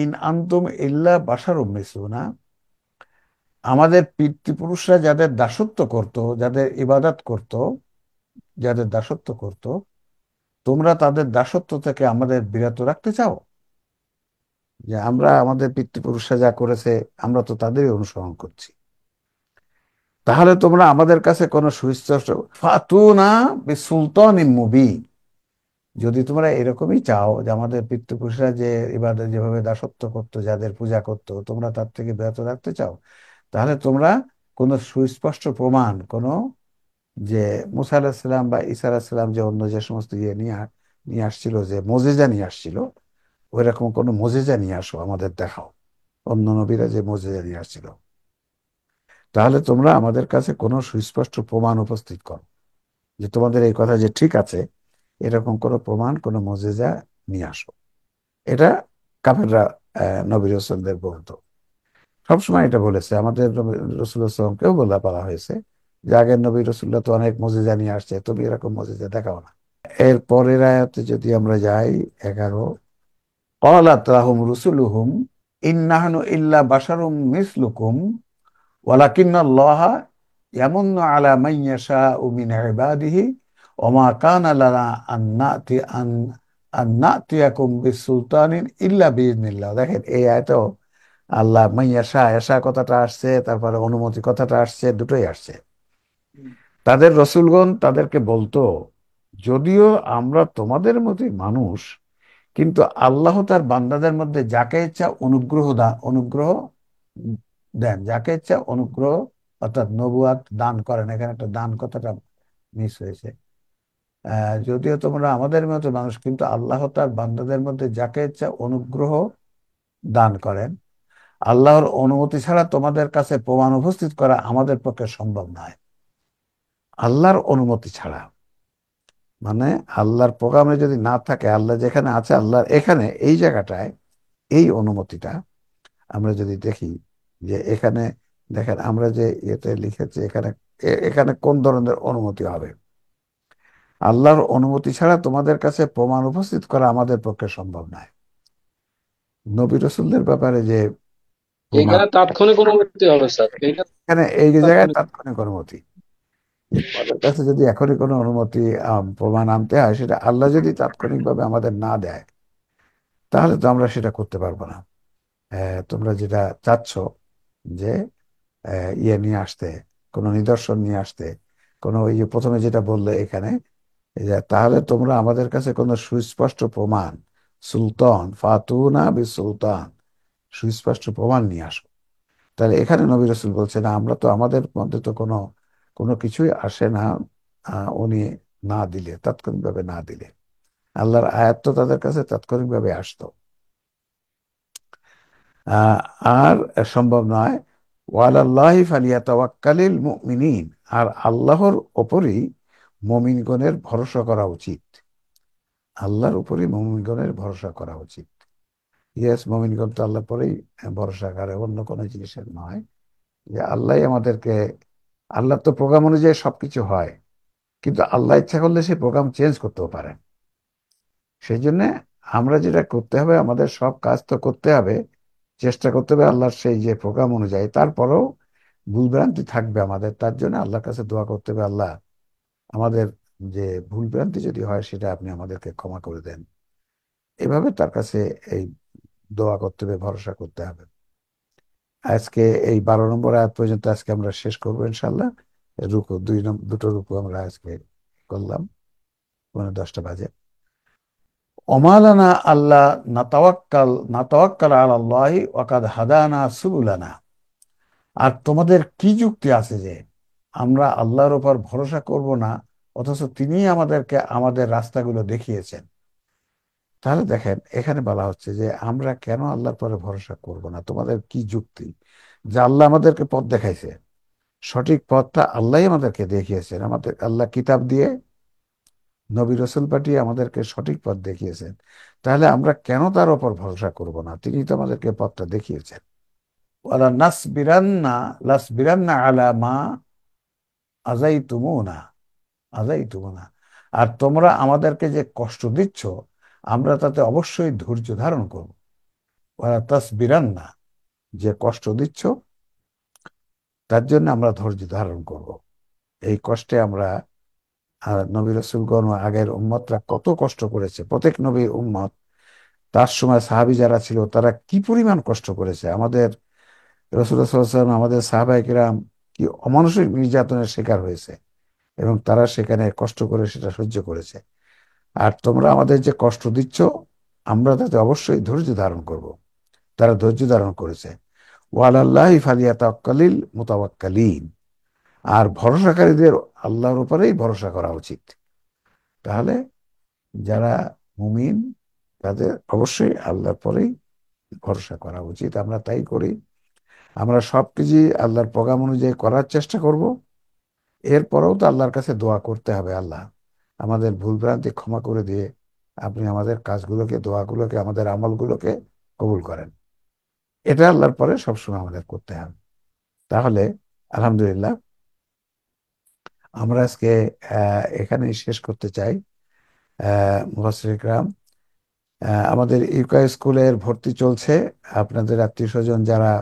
ইন আনতুম ইল্লা বাশারুম মিসলুনা, আমাদের পিতৃপুরুষরা যাদের দাসত্ব করত, যাদের ইবাদত করত, যাদের দাসত্ব করত, তোমরা তাদের দাসত্ব থেকে আমাদের বিরত রাখতে চাও? যে আমরা আমাদের পিতৃপুরুষরা যা করেছে আমরা তো তাদেরই অনুসরণ করছি, তাহলে তোমরা আমাদের কাছে কোনো সুস্পষ্ট ফাতুনা বিসুলতানিন মুবিন, যদি তোমরা এরকমই চাও যে আমাদের পিতৃপুরুষরা যে ইবাদত যেভাবে দাসত্ব করতো, যাদের পূজা করতো, তোমরা তার থেকে বিরত রাখতে চাও, তাহলে তোমরা কোনো সুস্পষ্ট প্রমাণ, কোনো যে মুসা আলাহিসাল্লাম বা ঈসা আলাহিসাল্লাম যে অন্য যে সমস্ত ইয়ে নিয়ে আসছিল, যে মোজেজা নিয়ে আসছিল, ওই রকম কোনো মোজেজা নিয়ে আসো, আমাদের দেখাও, অন্য নবীরা যে মোজেজা নিয়ে আসছিল। তাহলে তোমরা আমাদের কাছে কোনো সুস্পষ্ট প্রমাণ উপস্থিত করো যে তোমাদের এই কথা যে ঠিক আছে, এরকম কোনো প্রমাণ, কোনো মোজেজা নিয়ে আসো। এটা কাফেররা নবী রাসূলদের বলতো, সবসময় এটা বলেছে। আমাদের নবী রাসূলুল্লাহ সাল্লাল্লাহু আলাইহি ওয়াসাল্লামকেও বলা হয়েছে যে আগের নবী রাসূলুল্লাহ তো অনেক মোজেজা নিয়ে আসছে, তুমি এরকম মোজেজা দেখাও না। এর পরের আয়াতে যদি আমরা যাই, 11, ক্বালাত লাহুম রুসুলুহুম ইন নাহনু ইল্লা বাশারুম মিসলুকুম ওয়ালাকিন্নাল্লাহা ইয়ামুন্নু আলা মান ইয়াশাউ মিন ইবাদিহি ওয়া মা কানা লানা আন নাতিয়াকুম বিসুলতানিন ইল্লা বিইذনিল্লাহ। দেখেন এই আয়াতেও আল্লাহ মাইয়াশা, এশা কথাটা আসছে, তারপরে অনুমতি কথাটা আসছে, দুটোই আসছে। তাদের রসুলগণ তাদেরকে বলতো যদিও আমরা তোমাদের মতোই মানুষ, কিন্তু আল্লাহ তার বান্দাদের মধ্যে যাকে ইচ্ছা অনুগ্রহ দেন, যাকে ইচ্ছা অনুগ্রহ, অর্থাৎ নবুয়াত দান করেন। এখানে একটা দান কথাটা মিস হয়েছে। যদিও তোমরা আমাদের মতো মানুষ, কিন্তু আল্লাহ তার বান্দাদের মধ্যে যাকে ইচ্ছা অনুগ্রহ দান করেন। আল্লাহর অনুমতি ছাড়া তোমাদের কাছে প্রমাণ উপস্থিত করা আমাদের পক্ষে সম্ভব নয়। আল্লাহর অনুমতি ছাড়া, মানে আল্লাহর প্রোগ্রামে যদি না থাকে, আল্লাহ যেখানে আছে, আল্লাহর এখানে এই জায়গাটায় এই অনুমতিটা আমরা যদি দেখি যে এখানে দেখেন আমরা যে এতে লিখেছি এখানে এখানে কোন ধরনের অনুমতি হবে। আল্লাহর অনুমতি ছাড়া তোমাদের কাছে প্রমাণ উপস্থিত করা আমাদের পক্ষে সম্ভব নয়। নবী রাসূলদের ব্যাপারে যে প্রমাণ, এখানে তাৎক্ষণিক অনুমতি হবে স্যার, এটা এখানে এই যে জায়গায় তাৎক্ষণিক। তাৎক্ষণিক অনুমতি, আমাদের কাছে যদি এখনই কোনো অনুমতি প্রমাণ আনতে হয়, সেটা আল্লাহ যদি তাৎক্ষণিকভাবে আমাদের না দেয়, তাহলে তো আমরা সেটা করতে পারবো না। তোমরা যেটা চাচ্ছ যে ইয়ে নিয়ে আসতে, কোনো নিদর্শন নিয়ে আসতে, কোনো ওই যে প্রথমে যেটা বললে এখানে, এই যে তাহলে তোমরা আমাদের কাছে কোনো সুস্পষ্ট প্রমাণ, সুলতান ফাতুনা বি সুলতান, সুস্পষ্ট প্রমাণ নিয়ে আসো। তাহলে এখানে নবী রাসূল বলছেন আমরা তো, আমাদের মধ্যে তো কোনো কোনো কিছুই আসে না উনি না দিলে, তাৎক্ষণিকভাবে না দিলে। আল্লাহর আয়াত তো তাদের কাছে তাৎক্ষণিকভাবে আসতো। আহ, আর সম্ভব নয়। ওয়ালাল্লাহি ফালিয়াতাওয়াক্কালিল মুমিনিন, আর আল্লাহর ওপরই মুমিনগণের ভরসা করা উচিত। আল্লাহর উপরই মুমিনগণের ভরসা করা উচিত। ইয়েস, মুমিনগণ তো আল্লাহর পরেই ভরসা করে, অন্য কোনো জিনিসের নয়। যে আল্লাহ আমাদেরকে, আল্লাহ তো প্রোগ্রাম অনুযায়ী সবকিছু হয়, কিন্তু আল্লাহ ইচ্ছা করলে সেই প্রোগ্রাম চেঞ্জ করতেও পারেন। সেই জন্য আমরা যেটা করতে হবে, আমাদের সব কাজ তো করতে হবে, চেষ্টা করতে হবে আল্লাহর সেই যে প্রোগ্রাম অনুযায়ী। তারপরেও ভুলভ্রান্তি থাকবে আমাদের, তার জন্য আল্লাহর কাছে দোয়া করতে হবে, আল্লাহ আমাদের যে ভুলভ্রান্তি যদি হয় সেটা আপনি আমাদেরকে ক্ষমা করে দেন। এভাবে তার কাছে এই দোয়া করতে হবে, ভরসা করতে হবে। আজকে এই 12 নম্বর আয়াত পর্যন্ত আজকে আমরা শেষ করবো ইনশাল্লাহ। রুকু দুটো রুকু আমরা আজকে করলাম, 10টা বাজে। ওমালানা আল্লাহ নাতাওয়াক্কাল আলাল্লাহি ওয়াকাদ হাদানা সুবুলানা, আর তোমাদের কি যুক্তি আছে যে আমরা আল্লাহর উপর ভরসা করব না, অথচ তিনি আমাদেরকে আমাদের রাস্তাগুলো দেখিয়েছেন। তাহলে দেখেন এখানে বলা হচ্ছে যে আমরা কেন আল্লাহর পরে ভরসা করব না, তোমাদের কি যুক্তি? যে আল্লাহ আমাদেরকে পথ দেখাইছে, সঠিক পথটা আল্লাহই আমাদেরকে দেখিয়েছেন। আমাদের আল্লাহ কিতাব দিয়ে, নবী রাসূল পাঠিয়ে আমাদেরকে সঠিক পথ দেখিয়েছেন। তাহলে আমরা কেন তার উপর ভরসা করব না? তিনি তো আমাদেরকে পথটা দেখিয়েছেন। ওয়ালা লাসবিরান্না আলা মা আযাইতুমুনা আযাইতুমুনা, আর তোমরা আমাদেরকে যে কষ্ট দিচ্ছ, আমরা তাতে অবশ্যই ধৈর্য ধারণ করব। ওয়ালা তাসবিরান্না, যে কষ্ট দিচ্ছ তার জন্য আমরা ধৈর্য ধারণ করব। এই কষ্টে আমরা, আর নবী রাসূলগণ ও আগের উম্মতরা কত কষ্ট করেছে, প্রত্যেক নবীর উম্মত, তার সময় সাহাবী যারা ছিল তারা কি পরিমাণ কষ্ট করেছে। আমাদের রাসূলুল্লাহ সাল্লাল্লাহু আলাইহি ওয়াসাল্লাম, আমাদের সাহাবায়ে কিরাম কি অমানসিক নির্যাতনের শিকার হয়েছে, এবং তারা সেখানে কষ্ট করে সেটা সহ্য করেছে। আর তোমরা আমাদের যে কষ্ট দিচ্ছ, আমরা তাতে অবশ্যই ধৈর্য ধারণ করব। তারা ধৈর্য ধারণ করেছে। ওয়ালাল্লাহি ফালিয়াতাওয়াক্কালিল মুতাওয়াক্কালিন, আর ভরসাকারীদের আল্লাহর উপরেই ভরসা করা উচিত। তাহলে যারা মুমিন, তাদের অবশ্যই আল্লাহর পরেই ভরসা করা উচিত। আমরা তাই করি। আমরা সবকিছু আল্লাহর প্রোগ্রাম অনুযায়ী করার চেষ্টা করব। এরপরেও তো আল্লাহর কাছে দোয়া করতে হবে, আল্লাহ আমাদের ভুলভ্রান্তি ক্ষমা করে দিয়ে আপনি আমাদের কাজগুলোকে, দোয়াগুলোকে, আমাদের আমলগুলোকে কবুল করেন। এটা আল্লাহর পরে সবসময় আমাদের করতে হবে। তাহলে আলহামদুলিল্লাহ, আমরা আজকে এখানেই শেষ করতে চাই। মুফাসসির ইকরাম, আমাদের ইউকা স্কুলের ভর্তি চলছে। আপনাদের আত্মীয় স্বজন যারা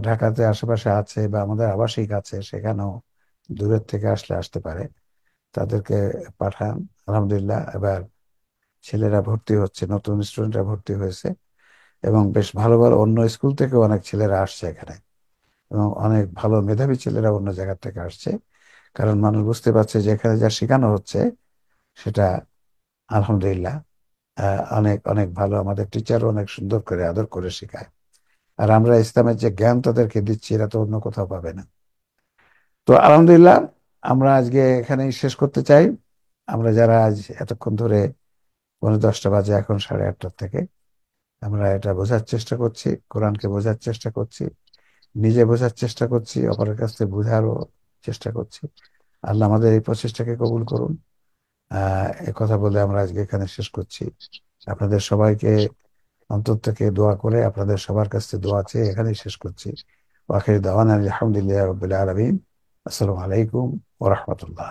ঢাকাতে আশেপাশে আছে বা আমাদের আবাসিক আছে, সেখানেও দূরের থেকে আসলে আসতে পারে, তাদেরকে পাঠান। আলহামদুলিল্লাহ, এবার ছেলেরা ভর্তি হচ্ছে, নতুন স্টুডেন্টরা ভর্তি হয়েছে, এবং বেশ ভালো ভালো অন্য স্কুল থেকে অনেক ছেলেরা আসছে এখানে, এবং অনেক ভালো মেধাবী ছেলেরা অন্য জায়গা থেকে আসছে। কারণ মানুষ বুঝতে পারছে যে এখানে যা শেখানো হচ্ছে সেটা আলহামদুলিল্লাহ অনেক অনেক ভালো। আমাদের টিচারও অনেক সুন্দর করে আদর করে শেখায়। আর আমরা ইসলামের যে জ্ঞান তাদেরকে দিচ্ছি, এটা তো অন্য কোথাও পাবে না। তো আলহামদুলিল্লাহ, আমরা আজকে এখানেই শেষ করতে চাই। আমরা যারা আজ এতক্ষণ ধরে, 10টা বাজে এখন, 8:30 থেকে আমরা এটা বোঝার চেষ্টা করছি, কোরআনকে বোঝার চেষ্টা করছি, নিজে বোঝার চেষ্টা করছি, অপরের কাছ থেকে বোঝারও চেষ্টা করছি। আল্লাহ আমাদের এই প্রচেষ্টাকে কবুল করুন। এ কথা বলে আমরা আজকে এখানে শেষ করছি। আপনাদের সবাইকে অন্তর থেকে দোয়া করে, আপনাদের সবার কাছ থেকে দোয়া চেয়ে এখানেই শেষ করছি। ওয়া আখির দাওয়ানা আলহামদুলিল্লাহি রাব্বিল আলামিন। আসসালামু আলাইকুম ওয়া রাহমাতুল্লাহ।